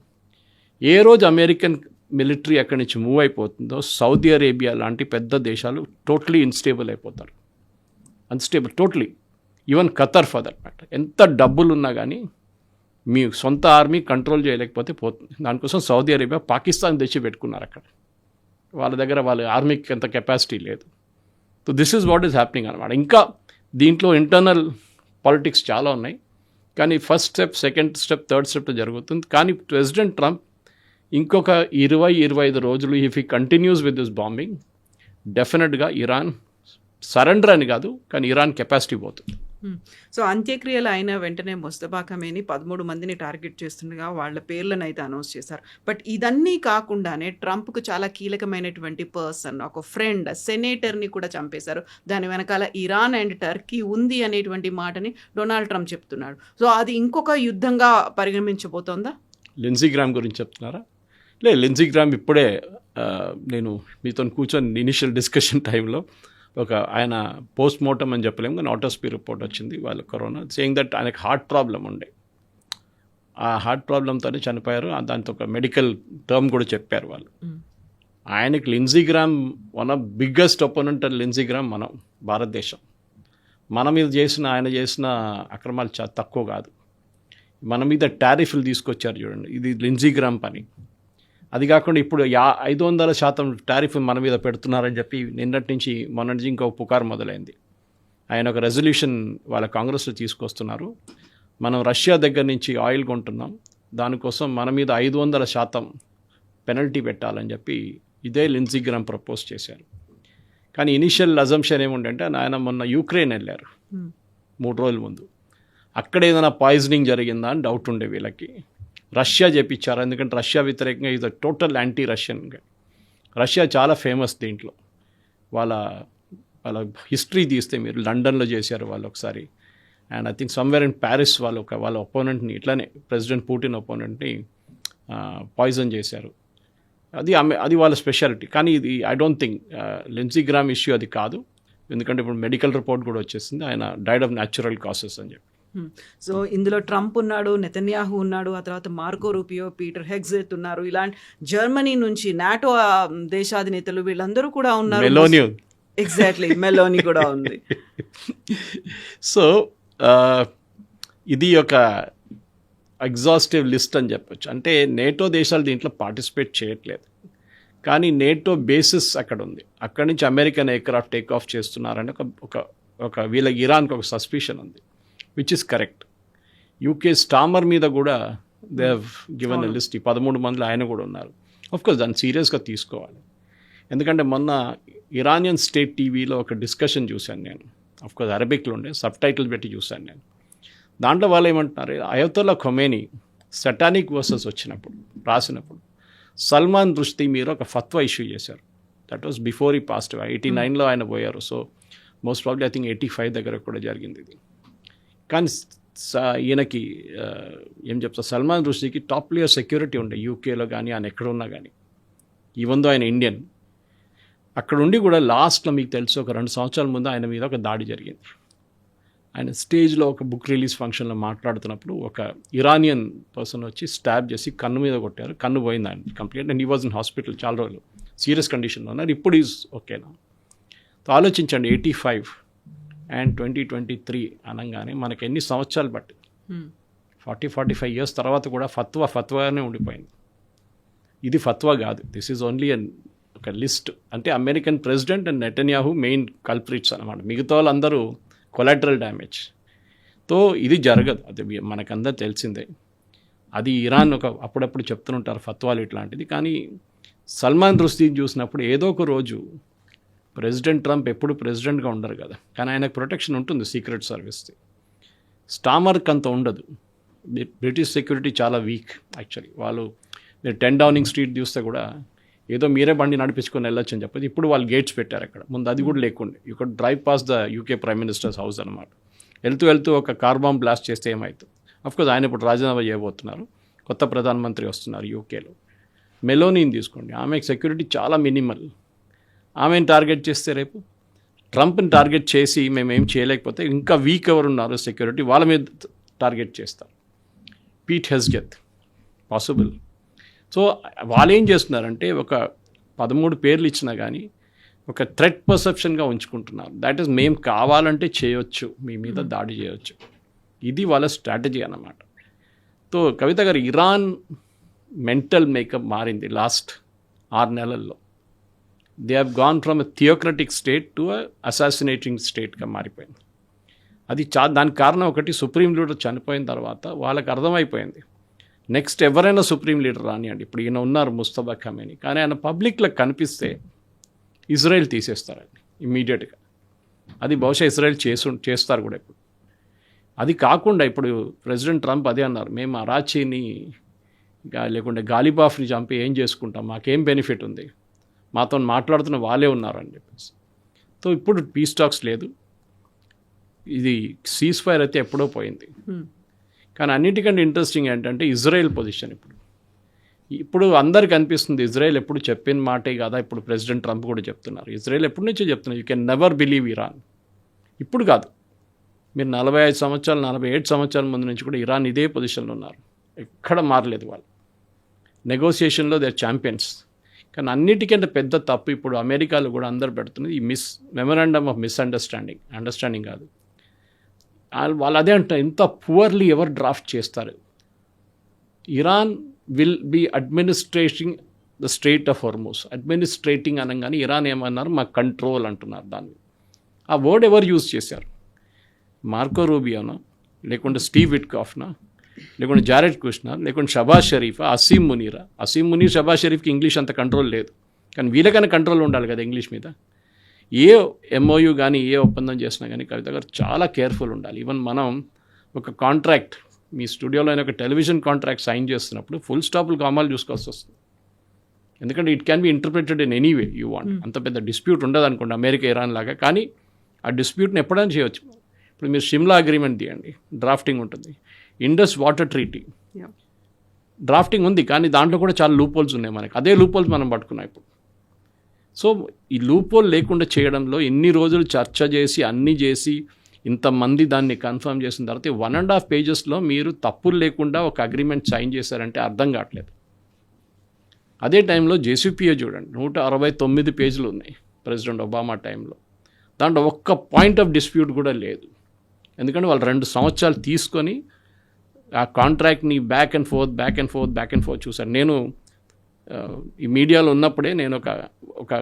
ఏ రోజు అమెరికన్ మిలిటరీ అక్కడి నుంచి మూవ్ అయిపోతుందో సౌదీ అరేబియా లాంటి పెద్ద దేశాలు టోటలీ ఇన్స్టేబుల్ అయిపోతారు, unstable totally. Even Qatar for that matter. ఎంత డబ్బులు ఉన్నా కానీ మీ సొంత ఆర్మీ కంట్రోల్ చేయలేకపోతే పోతుంది. దానికోసం సౌదీ అరేబియా పాకిస్తాన్ తెచ్చి పెట్టుకున్నారు అక్కడ. వాళ్ళ దగ్గర వాళ్ళ ఆర్మీకి అంత కెపాసిటీ లేదు. So this is what is happening అనమాట. ఇంకా దీంట్లో ఇంటర్నల్ పాలిటిక్స్ చాలా ఉన్నాయి, కానీ first step, second step, third step జరుగుతుంది. కానీ ప్రెసిడెంట్ ట్రంప్ ఇంకొక 20-25 రోజులు if he continues with this bombing డెఫినెట్గా ఇరాన్ సరెండర్ అని కాదు, కానీ ఇరాన్ కెపాసిటీ పోతుంది. సో అంత్యక్రియలు అయిన వెంటనే ముస్తఫా ఖమేని 13 మందిని టార్గెట్ చేస్తుండగా వాళ్ళ పేర్లను అయితే అనౌన్స్ చేశారు. బట్ ఇదన్నీ కాకుండానే ట్రంప్కు చాలా కీలకమైనటువంటి పర్సన్, ఒక ఫ్రెండ్, సెనేటర్ని కూడా చంపేశారు. దాని వెనకాల ఇరాన్ అండ్ టర్కీ ఉంది అనేటువంటి మాటని డొనాల్డ్ ట్రంప్ చెప్తున్నాడు. సో అది ఇంకొక యుద్ధంగా పరిగణించబోతోందా? లిండ్సీ గ్రామ్ గురించి చెప్తున్నారా? లిండ్సీ గ్రామ్ ఇప్పుడే నేను మీతో కూర్చొని ఇనిషియల్ డిస్కషన్ టైంలో ఆయన పోస్ట్ మార్టం అని చెప్పలేము, కానీ ఆటోస్పీ రిపోర్ట్ వచ్చింది వాళ్ళ కరోనా, సేయింగ్ దట్ ఆయనకు హార్ట్ ప్రాబ్లం ఉండే, ఆ హార్ట్ ప్రాబ్లంతోనే చనిపోయారు. దాంతో ఒక మెడికల్ టర్మ్ కూడా చెప్పారు వాళ్ళు. ఆయనకి Lindsey Graham one of biggest opponent అని లిండ్సీ గ్రామ్ మనం భారతదేశం. మన మీద ఆయన చేసిన అక్రమాలు చాలా తక్కువ కాదు. మన మీద టారిఫ్లు తీసుకొచ్చారు చూడండి, ఇది లిండ్సీ గ్రామ్ పని. అది కాకుండా ఇప్పుడు 500% టారిఫ్ మన మీద పెడుతున్నారని చెప్పి నిన్నటి నుంచి మొన్నటి నుంచి ఇంకొక పుకారు మొదలైంది. ఆయన ఒక రెజల్యూషన్ వాళ్ళ కాంగ్రెస్లో తీసుకొస్తున్నారు, మనం రష్యా దగ్గర నుంచి ఆయిల్ కొంటున్నాం, దానికోసం మన మీద 500% పెనల్టీ పెట్టాలని చెప్పి ఇదే లిండ్సీ గ్రామ్ ప్రపోజ్ చేశారు. కానీ ఇనిషియల్ అజంప్షన్ ఏముందంటే ఆయన మొన్న యుక్రెయిన్ వెళ్ళారు 3 రోజుల ముందు. అక్కడ ఏదైనా పాయిజనింగ్ జరిగిందా అని డౌట్ ఉండే వీళ్ళకి. రష్యా చేపించారు, ఎందుకంటే రష్యా వ్యతిరేకంగా ఇది టోటల్ యాంటీ రష్యన్గా. రష్యా చాలా ఫేమస్ దీంట్లో. వాళ్ళ హిస్టరీ తీస్తే మీరు లండన్లో చేశారు వాళ్ళు ఒకసారి, and I think somewhere in Paris వాళ్ళ ఒపోనెంట్ని ఇట్లానే ప్రెసిడెంట్ పుటిన్ ఒపోనెంట్ని పాయిజన్ చేశారు. అది వాళ్ళ స్పెషాలిటీ. కానీ ఇది I don't think Lindsey Graham issue అది కాదు, ఎందుకంటే ఇప్పుడు మెడికల్ రిపోర్ట్ కూడా వచ్చేసింది ఆయన డైడ్ ఆఫ్ న్యాచురల్ కాసెస్ అని చెప్పి. సో ఇందులో ట్రంప్ ఉన్నాడు, నెతన్యాహు ఉన్నాడు, ఆ తర్వాత మార్కో రూపియో, పీటర్ హెగ్జెత్ ఉన్నారు, ఇలాంటి జర్మనీ నుంచి నాటో దేశాధినేతలు వీళ్ళందరూ కూడా ఉన్నారు. మెలోనీ ఎగ్జాక్ట్లీ, మెలోనీ కూడా ఉంది. సో ఇది ఒక ఎగ్జాస్టివ్ లిస్ట్ అని చెప్పొచ్చు. అంటే నేటో దేశాలు దీంట్లో పార్టిసిపేట్ చేయట్లేదు, కానీ నేటో బేసిస్ అక్కడ ఉంది. అక్కడి నుంచి అమెరికన్ ఎయిర్క్రాఫ్ట్ టేక్ ఆఫ్ చేస్తున్నారని ఒక వీళ్ళకి ఇరాన్కి ఒక సస్పిషన్ ఉంది, which is correct. UK stammer మీద కూడా they have given a list. 13 మందిలో ఆయన కూడా ఉన్నారు. ఆఫ్కోర్స్ దాన్ని సీరియస్గా తీసుకోవాలి, ఎందుకంటే మొన్న ఇరానియన్ స్టేట్ టీవీలో ఒక డిస్కషన్ చూశాను నేను. ఆఫ్కోర్స్ అరబిక్లో ఉండే, సబ్ టైటిల్ పెట్టి చూశాను నేను. దాంట్లో వాళ్ళు ఏమంటున్నారు, అయతొల్లా ఖొమేనీ సటానిక్ వర్సెస్ వచ్చినప్పుడు రాసినప్పుడు సల్మాన్ రుష్దీ మీరు ఒక ఫత్వా ఇష్యూ చేశారు. దట్ వాస్ బిఫోర్ ఈ పాస్ట్ 89లో ఆయన పోయారు. So most probably I think 85 దగ్గర కూడా జరిగింది ఇది. కానీ ఈయనకి ఏం చెప్తా, సల్మాన్ రుష్దీకి టాప్ లేయర్ సెక్యూరిటీ ఉండే యూకేలో కానీ ఆయన ఎక్కడున్నా కానీ, ఈవెన్ దో ఆయన ఇండియన్. అక్కడ ఉండి కూడా లాస్ట్లో మీకు తెలుసు ఒక 2 సంవత్సరాల ముందు ఆయన మీద ఒక దాడి జరిగింది. ఆయన స్టేజ్లో ఒక బుక్ రిలీజ్ ఫంక్షన్లో మాట్లాడుతున్నప్పుడు ఒక ఇరానియన్ పర్సన్ వచ్చి స్టాబ్ చేసి కన్ను మీద కొట్టారు. కన్ను పోయింది ఆయన complete. And he was in hospital చాలా రోజులు సీరియస్ కండిషన్లో ఉన్నారు. ఇప్పుడు ఈజ్ ఓకేనా. సో ఆలోచించండి, 85 అండ్ 2023 అనగానే మనకి ఎన్ని సంవత్సరాలు బట్టి 40-45 ఇయర్స్ తర్వాత కూడా ఫత్వానే ఉండిపోయింది. ఇది ఫత్వా కాదు, దిస్ ఈజ్ ఓన్లీ ఒక లిస్ట్. అంటే American president and Netanyahu main culprits అనమాట. మిగతా వాళ్ళందరూ కొలాటరల్ డ్యామేజ్. తో ఇది జరగదు, అది మనకందరూ తెలిసిందే. అది ఇరాన్ అప్పుడప్పుడు చెప్తుంటారు ఫత్వాలు ఇట్లాంటిది. కానీ సల్మాన్ రుష్దీని చూసినప్పుడు ఏదో ఒక రోజు ప్రెసిడెంట్ ట్రంప్ ఎప్పుడు ప్రెసిడెంట్గా ఉండరు కదా, కానీ ఆయనకు ప్రొటెక్షన్ ఉంటుంది సీక్రెట్ సర్వీస్ది. స్టామర్కి అంత ఉండదు. బ్రిటిష్ సెక్యూరిటీ చాలా వీక్ యాక్చువల్లీ. వాళ్ళు మీరు 10 డౌనింగ్ స్ట్రీట్ చూస్తే కూడా ఏదో మీరే బండి నడిపించుకొని వెళ్ళొచ్చు అని చెప్పేది. ఇప్పుడు వాళ్ళు గేట్స్ పెట్టారు అక్కడ, ముందు అది కూడా లేకుండే. You could drive pass the UK prime ministers house అనమాట. వెళ్తూ ఒక కార్ బాంబ్ బ్లాస్ట్ చేస్తే ఏమవుతుంది. అఫ్కోర్స్ ఆయన ఇప్పుడు రాజీనామా చేయబోతున్నారు, కొత్త ప్రధానమంత్రి వస్తున్నారు యూకేలో. మెలోనీని తీసుకోండి, ఆమెకు సెక్యూరిటీ చాలా మినిమల్. ఆమెను టార్గెట్ చేస్తే రేపు ట్రంప్ని టార్గెట్ చేసి మేమేం చేయలేకపోతే ఇంకా వీక్ ఎవరు ఉన్నారో సెక్యూరిటీ వాళ్ళ మీద టార్గెట్ చేస్తారు. Pete హెస్గెత్ possible. సో వాళ్ళు ఏం చేస్తున్నారంటే ఒక 13 పేర్లు ఇచ్చినా కానీ ఒక థ్రెట్ పర్సెప్షన్గా ఉంచుకుంటున్నారు. దాట్ ఈస్ మేము కావాలంటే చేయొచ్చు, మీ మీద దాడి చేయొచ్చు. ఇది వాళ్ళ స్ట్రాటజీ అన్నమాట. So Kavitha garu, Iran mental makeup మారింది లాస్ట్ 6 నెలల్లో. They have gone from a theocratic state to assassinating స్టేట్గా మారిపోయింది. అది దానికి కారణం ఒకటి, సుప్రీం లీడర్ చనిపోయిన తర్వాత వాళ్ళకి అర్థమైపోయింది నెక్స్ట్ ఎవరైనా సుప్రీం లీడర్ రానియండి. ఇప్పుడు ఈయన ఉన్నారు ముస్తఫా ఖమేని, కానీ ఆయన పబ్లిక్లో కనిపిస్తే ఇజ్రాయెల్ తీసేస్తారండి ఇమ్మీడియట్గా. అది బహుశా ఇజ్రాయెల్ చేస్తారు కూడా ఇప్పుడు. అది కాకుండా ఇప్పుడు ప్రెసిడెంట్ ట్రంప్ అదే అన్నారు, మేము అరాచీని లేకుంటే గాలిబాఫ్ని చంపి ఏం చేసుకుంటాం, మాకేం బెనిఫిట్ ఉంది, మాతో మాట్లాడుతున్న వాళ్ళే ఉన్నారని చెప్పేసి. సో ఇప్పుడు పీస్ టాక్స్ లేదు, ఇది సీజ్ ఫైర్ అయితే ఎప్పుడో పోయింది. కానీ అన్నిటికంటే ఇంట్రెస్టింగ్ ఏంటంటే ఇజ్రాయెల్ పొజిషన్. ఇప్పుడు అందరికి అనిపిస్తుంది ఇజ్రాయెల్ ఎప్పుడు చెప్పిన మాటే కదా, ఇప్పుడు ప్రెసిడెంట్ ట్రంప్ కూడా చెప్తున్నారు. ఇజ్రాయెల్ ఎప్పటి నుంచో చెప్తున్నారు, you can never believe Iran. ఇప్పుడు కాదు, మీరు 45 సంవత్సరాలు 47 సంవత్సరాల ముందు నుంచి కూడా ఇరాన్ ఇదే పొజిషన్లో ఉన్నారు, ఎక్కడ మారలేదు వాళ్ళు. నెగోసియేషన్లో దే ఆర్ ఛాంపియన్స్. కానీ అన్నిటికంటే పెద్ద తప్పు ఇప్పుడు అమెరికాలో కూడా అందరు పెడుతున్నది ఈ మెమరాండమ్ ఆఫ్ అండర్స్టాండింగ్ కాదు. వాళ్ళు అదే అంటారు, ఇంత పువర్లీ ఎవరు డ్రాఫ్ట్ చేస్తారు. Iran will be administrating the strait of Hormuz. Administrating అనగానే ఇరాన్ ఏమన్నారు, మా కంట్రోల్ అంటున్నారు. దాన్ని ఆ వర్డ్ ఎవరు యూజ్ చేశారు? మార్కో రూబియోనా, లేకుంటే స్టీవ్ విట్కాఫ్నా, లేకుంటే జారెడ్ కుష్నర్, లేకుంటే షబాజ్ షరీఫా, అసీం మునీర్ షబాజ్ షరీఫ్కి ఇంగ్లీష్ అంత కంట్రోల్ లేదు, కానీ వీళ్ళకైనా కంట్రోల్ ఉండాలి కదా ఇంగ్లీష్ మీద. ఏ ఎంఓయూ కానీ ఏ ఒప్పందం చేసినా కానీ కవిత గారు చాలా కేర్ఫుల్ ఉండాలి. ఈవెన్ మనం ఒక కాంట్రాక్ట్, మీ స్టూడియోలో అయినా ఒక టెలివిజన్ కాంట్రాక్ట్ సైన్ చేస్తున్నప్పుడు ఫుల్ స్టాపులు కామాలు చూసుకోవాల్సి వస్తుంది. ఎందుకంటే it can be interpreted in any way you want. అంత పెద్ద డిస్ప్యూట్ ఉండదు అనుకోండి అమెరికా ఇరాన్ లాగా, కానీ ఆ డిస్ప్యూట్ని ఎప్పుడైనా చేయవచ్చు. ఇప్పుడు మీరు షిమ్లా అగ్రిమెంట్ తీయండి, డ్రాఫ్టింగ్ ఉంటుంది. ఇండస్ వాటర్ ట్రీటీ డ్రాఫ్టింగ్ ఉంది, కానీ దాంట్లో కూడా చాలా లూపోల్స్ ఉన్నాయి మనకి. అదే లూపోల్స్ మనం పట్టుకున్నాం ఇప్పుడు. సో ఈ లూపోల్ లేకుండా చేయడంలో ఎన్ని రోజులు చర్చ చేసి అన్నీ చేసి ఇంతమంది దాన్ని కన్ఫర్మ్ చేసిన తర్వాత 1.5 పేజెస్లో మీరు తప్పులు లేకుండా ఒక అగ్రిమెంట్ సైన్ చేశారంటే అర్థం కావట్లేదు. అదే టైంలో జేసీపీఏ చూడండి, 169 పేజీలు ఉన్నాయి ప్రెసిడెంట్ ఒబామా టైంలో. దాంట్లో ఒక్క పాయింట్ ఆఫ్ డిస్ప్యూట్ కూడా లేదు. ఎందుకంటే వాళ్ళు 2 సంవత్సరాలు తీసుకొని ఆ కాంట్రాక్ట్ని బ్యాక్ అండ్ ఫోర్త్ చూశాను. నేను ఈ మీడియాలో ఉన్నప్పుడే నేను ఒక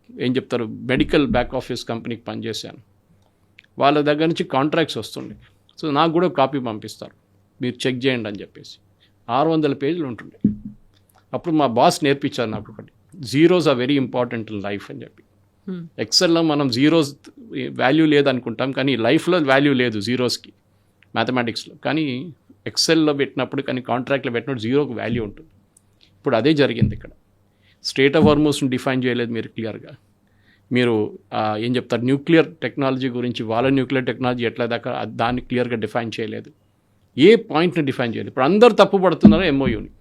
ఏం చెప్తారు మెడికల్ బ్యాక్ ఆఫీస్ కంపెనీకి పనిచేశాను. వాళ్ళ దగ్గర నుంచి కాంట్రాక్ట్స్ వస్తుండే. సో నాకు కూడా కాపీ పంపిస్తారు, మీరు చెక్ చేయండి అని చెప్పేసి. 600 పేజీలు ఉంటుండే. అప్పుడు మా బాస్ నేర్పించారు నాకు ఒకటి, zeros are very important in life అని చెప్పి. ఎక్సెల్లో మనం జీరోస్ వాల్యూ లేదనుకుంటాం, కానీ లైఫ్లో వాల్యూ లేదు జీరోస్కి, మ్యాథమెటిక్స్లో. కానీ ఎక్సెల్లో పెట్టినప్పుడు కానీ కాంట్రాక్ట్లో పెట్టినప్పుడు జీరోకి వాల్యూ ఉంటుంది. ఇప్పుడు అదే జరిగింది ఇక్కడ. స్టేట్ ఆఫ్ హార్మోస్ని డిఫైన్ చేయలేదు మీరు క్లియర్గా. మీరు ఏం చెప్తారు, న్యూక్లియర్ టెక్నాలజీ గురించి, వాళ్ళ న్యూక్లియర్ టెక్నాలజీ ఎట్లా దాకా దాన్ని క్లియర్గా డిఫైన్ చేయలేదు. ఏ పాయింట్ని డిఫైన్ చేయలేదు. ఇప్పుడు అందరు తప్పు పడుతున్నారు ఎంఓయూని.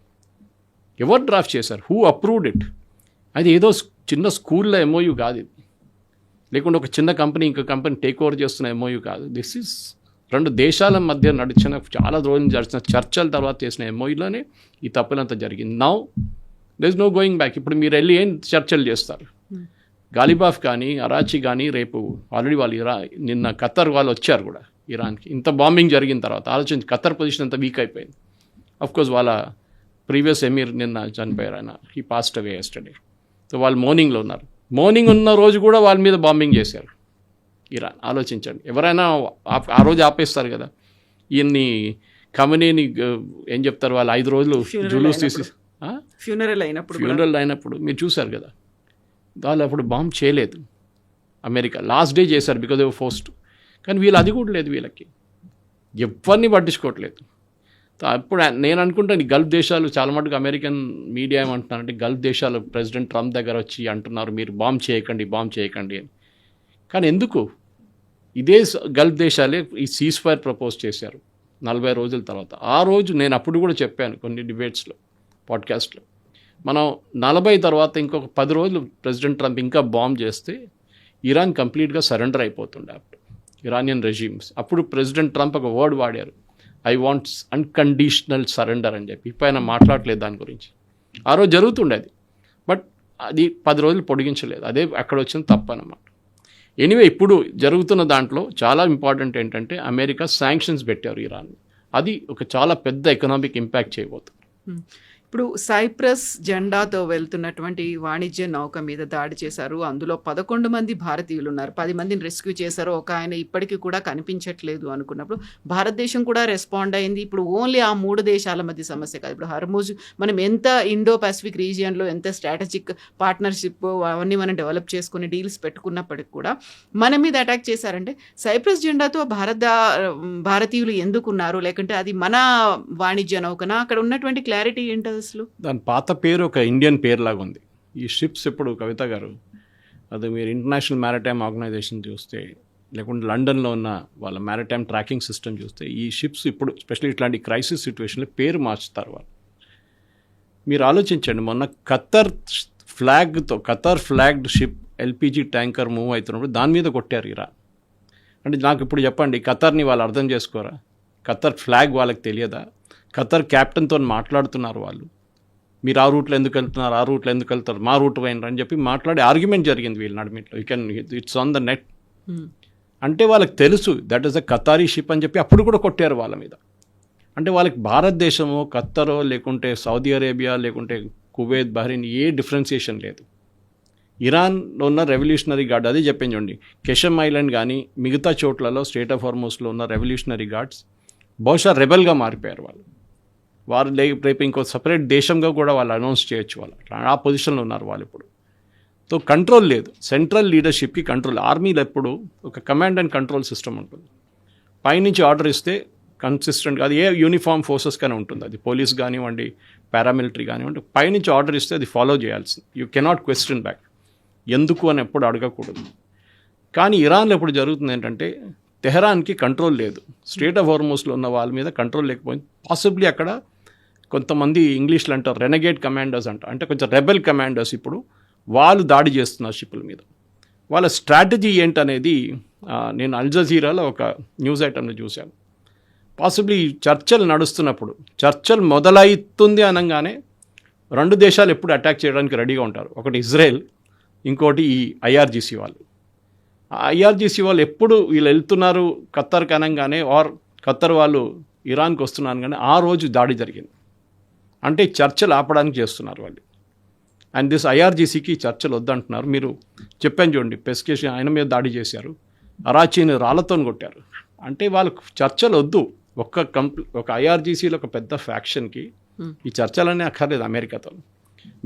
ఎవరు డ్రాఫ్ట్ చేశారు? Who approved it? అది ఏదో చిన్న స్కూల్లో ఎంఓయూ కాదు ఇది, లేకుంటే ఒక చిన్న కంపెనీ ఇంకో కంపెనీ టేక్ ఓవర్ చేస్తున్న ఎంఓయూ కాదు. దిస్ ఈజ్ 2 దేశాల మధ్య నడిచిన చాలా రోజులు జరిచిన చర్చల తర్వాత చేసిన ఎంఓయూలోనే ఈ తప్పులంతా జరిగింది. Now there is no going back. ఇప్పుడు మీరు వెళ్ళి ఏం చర్చలు చేస్తారు? గాలిబాఫ్ కానీ అరాచి కానీ రేపు ఆల్రెడీ వాళ్ళు నిన్న ఖత్తర్ వాళ్ళు వచ్చారు కూడా ఇరాన్కి. ఇంత బాంబింగ్ జరిగిన తర్వాత ఆలోచించి ఖత్తర్ పొజిషన్ అంతా వీక్ అయిపోయింది. అఫ్కోర్స్ వాళ్ళ ప్రీవియస్ ఎమీర్ నిన్న చనిపోయారు, ఆయన ఈ పాస్ట్ అవే ఎస్టర్డే. సో వాళ్ళు మౌర్నింగ్లో ఉన్నారు. మౌర్నింగ్ ఉన్న రోజు కూడా వాళ్ళ మీద బాంబింగ్ చేశారు ఇరాన్. ఆలోచించండి, ఎవరైనా ఆ రోజు ఆపేస్తారు కదా. ఈయన్ని ఖమేనీని ఏం చెప్తారు, వాళ్ళు 5 రోజులు జులూస్ తీసి ఫ్యూనరల్ అయినప్పుడు మీరు చూశారు కదా, వాళ్ళు అప్పుడు బాంబ్ చేయలేదు. అమెరికా లాస్ట్ డే చేశారు బికాజ్ ఆఫ్ ఫోస్ట్. కానీ వీళ్ళు అది కూడా లేదు, వీళ్ళకి ఎవరిని పట్టించుకోవట్లేదు. అప్పుడు నేను అనుకుంటాను, ఈ గల్ఫ్ దేశాలు చాలా మటుకు అమెరికన్ మీడియా ఏమంటున్నారంటే, గల్ఫ్ దేశాలు ప్రెసిడెంట్ ట్రంప్ దగ్గర వచ్చి అంటున్నారు మీరు బాంబ్ చేయకండి అని. కానీ ఎందుకు? ఇదే గల్ఫ్ దేశాలే ఈ సీజ్ ఫైర్ ప్రపోజ్ చేశారు 40 రోజుల తర్వాత. ఆ రోజు నేను అప్పుడు కూడా చెప్పాను కొన్ని డిబేట్స్లో, పాడ్కాస్ట్లో, మనం 40 తర్వాత ఇంకొక 10 రోజులు ప్రెసిడెంట్ ట్రంప్ ఇంకా బాంబ్ చేస్తే ఇరాన్ కంప్లీట్గా సరెండర్ అయిపోతుండే అప్పుడు ఇరానియన్ రెజీమ్స్. అప్పుడు ప్రెసిడెంట్ ట్రంప్ ఒక వర్డ్ వాడారు, ఐ వాంట్స్ అన్కండిషనల్ సరెండర్ అని చెప్పి. ఇప్పుడు ఆయన మాట్లాడలేదు దాని గురించి. ఆ రోజు జరుగుతుండేది, బట్ అది 10 రోజులు పొడిగించలేదు. అదే అక్కడ వచ్చిన తప్పు అన్నమాట. ఎనీవే, ఇప్పుడు జరుగుతున్న దాంట్లో చాలా ఇంపార్టెంట్ ఏంటంటే అమెరికా శాంక్షన్స్ పెట్టారు ఇరాన్. అది ఒక చాలా పెద్ద ఎకనామిక్ ఇంపాక్ట్ చేయబోతుంది. ఇప్పుడు సైప్రస్ జెండాతో వెళ్తున్నటువంటి వాణిజ్య నౌక మీద దాడి చేశారు. అందులో 11 మంది భారతీయులు ఉన్నారు. 10 మందిని రెస్క్యూ చేశారు. ఒక ఆయన ఇప్పటికీ కూడా కనిపించట్లేదు అనుకున్నప్పుడు భారతదేశం కూడా రెస్పాండ్ అయింది. ఇప్పుడు ఓన్లీ ఆ 3 దేశాల మధ్య సమస్య కాదు. ఇప్పుడు హర్ముజ్ మనం ఎంత ఇండో పసిఫిక్ రీజియన్లో ఎంత స్ట్రాటజిక్ పార్ట్నర్షిప్ అవన్నీ మనం డెవలప్ చేసుకుని డీల్స్ పెట్టుకున్నప్పటికి కూడా మన మీద అటాక్ చేశారంటే సైప్రస్ జెండాతో భారతీయులు ఎందుకున్నారు? లేకుంటే అది మన వాణిజ్య నౌకనా? అక్కడ ఉన్నటువంటి క్లారిటీ ఏంటది? దాని పాత పేరు ఒక ఇండియన్ పేరు లాగా ఉంది. ఈ షిప్స్ ఇప్పుడు కవిత గారు, అది మీరు ఇంటర్నేషనల్ మ్యారిటైమ్ ఆర్గనైజేషన్ చూస్తే, లేకుంటే లండన్లో ఉన్న వాళ్ళ మ్యారిటైమ్ ట్రాకింగ్ సిస్టమ్ చూస్తే, ఈ షిప్స్ ఇప్పుడు స్పెషల్లీ ఇట్లాంటి క్రైసిస్ సిచ్యువేషన్లో పేరు మార్చుతారు వాళ్ళు. మీరు ఆలోచించండి, మొన్న Khattar flagged ship LPG tanker move అవుతున్నప్పుడు దాని మీద కొట్టారు ఇరాన్. అంటే నాకు ఇప్పుడు చెప్పండి, ఖత్తర్ని వాళ్ళు అర్థం చేసుకోరా? ఖత్తర్ ఫ్లాగ్ వాళ్ళకి తెలియదా? ఖత్తర్ క్యాప్టెన్తో మాట్లాడుతున్నారు వాళ్ళు, మీరు ఆ రూట్లో ఎందుకు వెళ్తున్నారు, ఆ రూట్లో ఎందుకు వెళ్తారు, మా రూట్ పోయినారు అని చెప్పి మాట్లాడి ఆర్గ్యుమెంట్ జరిగింది వీళ్ళ నడిమిట్లో. It's on the net. అంటే వాళ్ళకి తెలుసు that is a Qatari ship అని చెప్పి అప్పుడు కూడా కొట్టారు వాళ్ళ మీద. అంటే వాళ్ళకి భారతదేశమో ఖత్తరో లేకుంటే సౌదీ అరేబియా లేకుంటే కువైత్ బహ్రెయిన్ ఏ డిఫరెన్సియేషన్ లేదు. ఇరాన్లో ఉన్న రెవల్యూషనరీ గార్డ్, అదే చెప్పింది చూడండి, కెషమ్ ఐలాండ్ కానీ మిగతా చోట్లలో స్టేట్ ఆఫ్ హార్మోస్లో ఉన్న రెవల్యూషనరీ గార్డ్స్ బహుశా రెబెల్గా మారిపోయారు వాళ్ళు. వారు రేపు ఇంకో సపరేట్ దేశంగా కూడా వాళ్ళు అనౌన్స్ చేయొచ్చు. వాళ్ళు ఆ పొజిషన్లో ఉన్నారు వాళ్ళు ఇప్పుడు. సో కంట్రోల్ లేదు, సెంట్రల్ లీడర్షిప్కి కంట్రోల్. ఆర్మీలో ఎప్పుడు ఒక కమాండ్ అండ్ కంట్రోల్ సిస్టమ్ ఉంటుంది. పైనుంచి ఆర్డర్ ఇస్తే కన్సిస్టెంట్గా, అది ఏ యూనిఫామ్ ఫోర్సెస్ కానీ ఉంటుంది, అది పోలీస్ కానివ్వండి పారామిలిటరీ కానివ్వండి, పైనుంచి ఆర్డర్ ఇస్తే అది ఫాలో చేయాల్సింది. యూ కెనాట్ క్వశ్చన్ బ్యాక్, ఎందుకు అని ఎప్పుడు అడగకూడదు. కానీ ఇరాన్లో ఎప్పుడు జరుగుతుంది ఏంటంటే, తెహరాన్కి కంట్రోల్ లేదు, స్టేట్ ఆఫ్ హార్మోస్లో ఉన్న వాళ్ళ మీద కంట్రోల్ లేకపోయింది. పాసిబ్లీ అక్కడ కొంతమంది ఇంగ్లీష్లో అంటారు రెనగేట్ కమాండర్స్ అంటే కొంచెం రెబెల్ కమాండర్స్ ఇప్పుడు వాళ్ళు దాడి చేస్తున్నారు షిప్ల మీద. వాళ్ళ స్ట్రాటజీ ఏంటనేది నేను అల్ జజీరాలో ఒక న్యూస్ ఐటమ్ని చూశాను. పాసిబ్లీ చర్చలు నడుస్తున్నప్పుడు, చర్చలు మొదలవుతుంది అనగానే 2 దేశాలు ఎప్పుడు అటాక్ చేయడానికి రెడీగా ఉంటారు. ఒకటి ఇజ్రాయెల్, ఇంకోటి ఈ ఐఆర్జీసీ వాళ్ళు. ఐఆర్జీసీ వాళ్ళు ఎప్పుడు వీళ్ళు వెళ్తున్నారు ఖత్తర్కి అనగానే, ఆర్ ఖత్తర్ వాళ్ళు ఇరాన్కి వస్తున్నారు కానీ ఆ రోజు దాడి జరిగింది. అంటే చర్చలు ఆపడానికి చేస్తున్నారు వాళ్ళు. అండ్ దిస్ ఐఆర్జీసీకి చర్చలు వద్దంటున్నారు. మీరు చెప్పాను చూడండి, పెస్కేషన్ ఆయన మీద దాడి చేశారు, అరాచీని రాళ్లతో కొట్టారు. అంటే వాళ్ళకు చర్చలు వద్దు. ఒక ఐఆర్జీసీలో ఒక పెద్ద ఫ్యాక్షన్కి ఈ చర్చలన్నీ అక్కర్లేదు అమెరికాతో.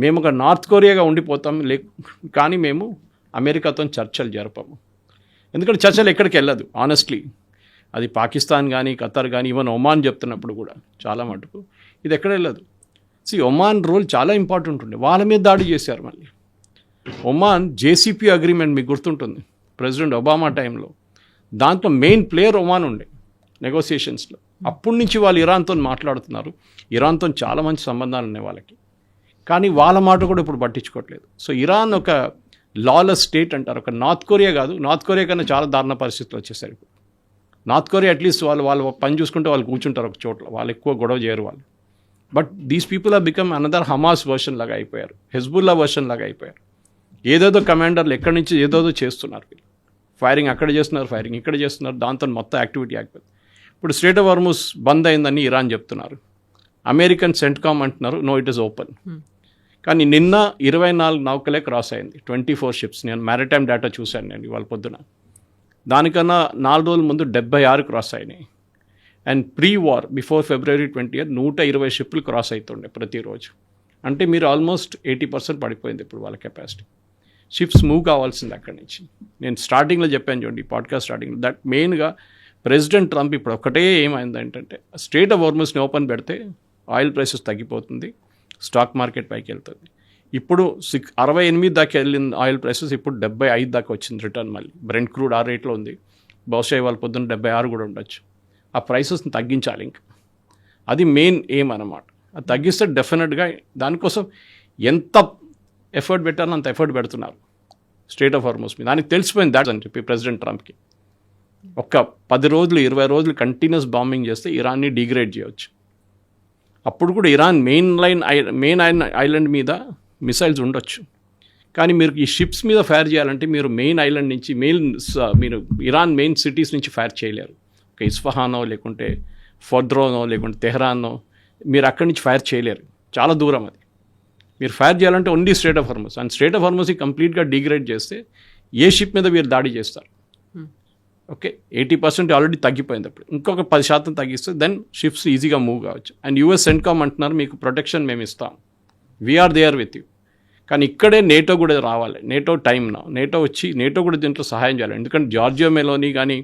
మేము ఒక నార్త్ కొరియాగా ఉండిపోతాం, కానీ మేము అమెరికాతో చర్చలు జరపము. ఎందుకంటే చర్చలు ఎక్కడికి వెళ్ళదు ఆనెస్ట్లీ. అది పాకిస్తాన్ కానీ ఖతర్ కానీ ఈవెన్ ఒమాన్ చెప్తున్నప్పుడు కూడా చాలా మటుకు ఇది ఎక్కడ వెళ్ళదు. ఒమాన్ రోల్ చాలా ఇంపార్టెంట్ ఉండే, వాళ్ళ మీద దాడి చేశారు. మళ్ళీ ఒమాన్ జేసీపీ అగ్రిమెంట్ మీకు గుర్తుంటుంది ప్రెసిడెంట్ ఒబామా టైంలో, దాంట్లో మెయిన్ ప్లేయర్ ఒమాన్ ఉండే నెగోసియేషన్స్లో. అప్పటి నుంచి వాళ్ళు ఇరాన్తో మాట్లాడుతున్నారు, ఇరాన్తో చాలా మంచి సంబంధాలు ఉన్నాయి వాళ్ళకి, కానీ వాళ్ళ మాట కూడా ఇప్పుడు పట్టించుకోవట్లేదు. సో ఇరాన్ ఒక లాలెస్ స్టేట్ అంటారు, ఒక నార్త్ కొరియా కాదు, నార్త్ కొరియా కన్నా చాలా దారుణ పరిస్థితులు వచ్చేసారు ఇప్పుడు. నార్త్ కొరియా అట్లీస్ట్ వాళ్ళు పని చూసుకుంటే వాళ్ళు కూర్చుంటారు ఒక చోట్ల, వాళ్ళు ఎక్కువ గొడవ చేయరు వాళ్ళు. But these people are become another Hamas version లాగా అయిపోయారు, హెజ్బుల్లా వర్షన్ లాగా అయిపోయారు. ఏదేదో కమాండర్లు ఎక్కడి నుంచి ఏదేదో చేస్తున్నారు, ఫైరింగ్ అక్కడ చేస్తున్నారు, ఫైరింగ్ ఇక్కడ చేస్తున్నారు, దాంతో మొత్తం యాక్టివిటీ ఆగిపోయింది. ఇప్పుడు స్ట్రైట్ ఆఫ్ హార్మజ్ బంద్ అయిందని ఇరాన్ చెప్తున్నారు, అమెరికన్ సెంట్కామ్ అంటున్నారు నో ఇట్ ఈస్ ఓపెన్. కానీ నిన్న 24 నౌకలే క్రాస్ అయింది, 24 షిప్స్. నేను మ్యారిటైమ్ డేటా చూశాను నేను ఇవాళ పొద్దున. దానికన్నా 4 రోజుల ముందు 76 క్రాస్ అయినాయి. And pre war before February 20 120 షిప్లు క్రాస్ అవుతుండే ప్రతిరోజు. అంటే మీరు ఆల్మోస్ట్ 80% పడిపోయింది ఇప్పుడు వాళ్ళ కెపాసిటీ. షిప్స్ మూవ్ కావాల్సింది అక్కడి నుంచి. నేను స్టార్టింగ్లో చెప్పాను చూడండి, పాడ్కాస్ట్ స్టార్టింగ్లో, దట్ మెయిన్గా ప్రెసిడెంట్ ట్రంప్ ఇప్పుడు ఒకటే ఏమైంది ఏంటంటే స్ట్రైట్ ఆఫ్ హార్మజ్ని ఓపెన్ పెడితే ఆయిల్ ప్రైసెస్ తగ్గిపోతుంది, స్టాక్ మార్కెట్ పైకి వెళ్తుంది. ఇప్పుడు 68 దాకా వెళ్ళిన ఆయిల్ ప్రైసెస్ ఇప్పుడు 75 దాకా వచ్చింది రిటర్న్. మళ్ళీ బ్రెంట్ క్రూడ్ ఆ రేట్లో ఉంది, బహుశా ఇవాళ పొద్దున్న 76 కూడా ఉండొచ్చు. ఆ ప్రైసెస్ని తగ్గించాలి ఇంకా, అది మెయిన్ ఎయిమ్ అన్నమాట. అది తగ్గిస్తే డెఫినెట్గా దానికోసం ఎంత ఎఫర్ట్ పెట్టారో అంత ఎఫర్ట్ పెడుతున్నారు స్ట్రైట్ ఆఫ్ హార్మజ్ మీద. దానికి తెలిసిపోయింది దాట్ అని చెప్పి ప్రెసిడెంట్ ట్రంప్కి. ఒక్క 10 రోజులు 20 రోజులు కంటిన్యూస్ బాంబింగ్ చేస్తే ఇరాన్ని డిగ్రేడ్ చేయవచ్చు. అప్పుడు కూడా ఇరాన్ మెయిన్ ఐలాండ్ మీద మిసైల్స్ ఉండొచ్చు, కానీ మీరు ఈ షిప్స్ మీద ఫైర్ చేయాలంటే మీరు మెయిన్ ఐలాండ్ నుంచి మీరు ఇరాన్ మెయిన్ సిటీస్ నుంచి ఫైర్ చేయలేరు. ఒక ఇస్ఫహానో లేకుంటే ఫోర్ద్రోనో లేకుంటే తెహ్రానో మీరు అక్కడి నుంచి ఫైర్ చేయలేరు, చాలా దూరం అది. మీరు ఫైర్ చేయాలంటే only strait of Hormuz. And strait of హార్మజ్ని కంప్లీట్గా డిగ్రేడ్ చేస్తే ఏ షిప్ మీద మీరు దాడి చేస్తారు. ఓకే, 80% ఆల్రెడీ తగ్గిపోయింది. అప్పుడు ఇంకొక 10% తగ్గిస్తే దెన్ షిప్స్ ఈజీగా మూవ్ కావచ్చు. అండ్ యూఎస్ సెంట్కామ్ అంటున్నారు మీకు ప్రొటెక్షన్ మేము ఇస్తాం, వీఆర్ దేర్ విత్ యూ. కానీ ఇక్కడే నేటో కూడా రావాలి, నేటో నేటో వచ్చి నేటో కూడా దీంట్లో సహాయం చేయాలి. ఎందుకంటే జార్జియా మెలోని కానీ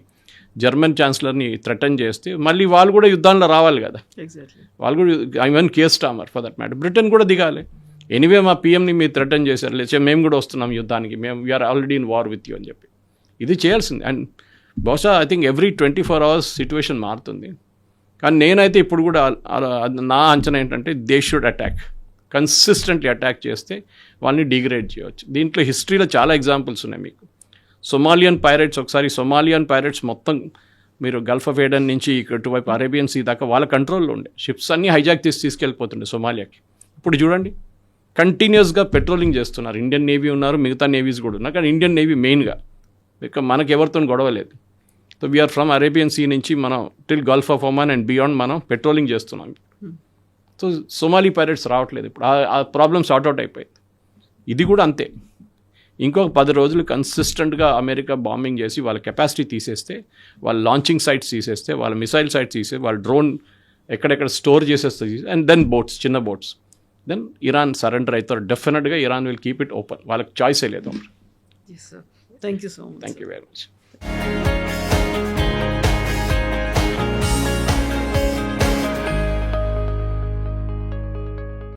జర్మన్ ఛాన్సలర్ని థ్రెటన్ చేస్తే మళ్ళీ వాళ్ళు కూడా యుద్ధాల్లో రావాలి కదా. వాళ్ళు కూడా even care stammer for that matter Britain కూడా దిగాలి. ఎనీవే మా పిఎంని మీరు థ్రెటన్ చేశారు, లేచే మేము కూడా వస్తున్నాం యుద్ధానికి, మేము we're already in war with you అని చెప్పి ఇది చేయాల్సింది. అండ్ బహుశా I think every 24 hours situation మారుతుంది. కానీ నేనైతే ఇప్పుడు కూడా నా అంచనా ఏంటంటే they should attack, consistently attack చేస్తే వాళ్ళని డిగ్రేడ్ చేయవచ్చు. దీంట్లో హిస్టరీలో చాలా ఎగ్జాంపుల్స్ ఉన్నాయి మీకు. సొమాలియన్ పైరేట్స్, ఒకసారి సొమాలియన్ పైరేట్స్ మొత్తం మీరు గల్ఫ్ ఆఫ్ ఏడెన్ నుంచి ఇటువైపు అరేబియన్ సీ దాకా వాళ్ళ కంట్రోల్లో ఉండే షిప్స్ అన్నీ హైజాక్ తీసుకెళ్ళిపోతుండే సొమాలియాకి. ఇప్పుడు చూడండి కంటిన్యూస్గా పెట్రోలింగ్ చేస్తున్నారు. ఇండియన్ నేవీ ఉన్నారు, మిగతా నేవీస్ కూడా ఉన్నారు, కానీ ఇండియన్ నేవీ మెయిన్గా మనకు ఎవరితో గొడవ లేదు. So we're from Arabian sea నుంచి మనం till gulf of Oman and beyond మనం పెట్రోలింగ్ చేస్తున్నాం. సో సొమాలీ పైరేట్స్ రావట్లేదు ఇప్పుడు, ఆ ప్రాబ్లమ్ సార్ట్ అవుట్ అయిపోయింది. ఇది కూడా అంతే. ఇంకొక 10 రోజులు కన్సిస్టెంట్గా అమెరికా బాంబింగ్ చేసి వాళ్ళ కెపాసిటీ తీసేస్తే, వాళ్ళ లాంచింగ్ సైట్స్ తీసేస్తే, వాళ్ళ మిసైల్ సైట్స్ తీసేస్తే, వాళ్ళ డ్రోన్ ఎక్కడెక్కడ స్టోర్ చేసేస్తే, అండ్ దెన్ బోట్స్, చిన్న బోట్స్, దెన్ ఇరాన్ సరెండర్ అవుతారు. డెఫినెట్గా Iran will keep it open, వాళ్ళకి చాయిసే లేదు. Thank you so much. Thank you very much.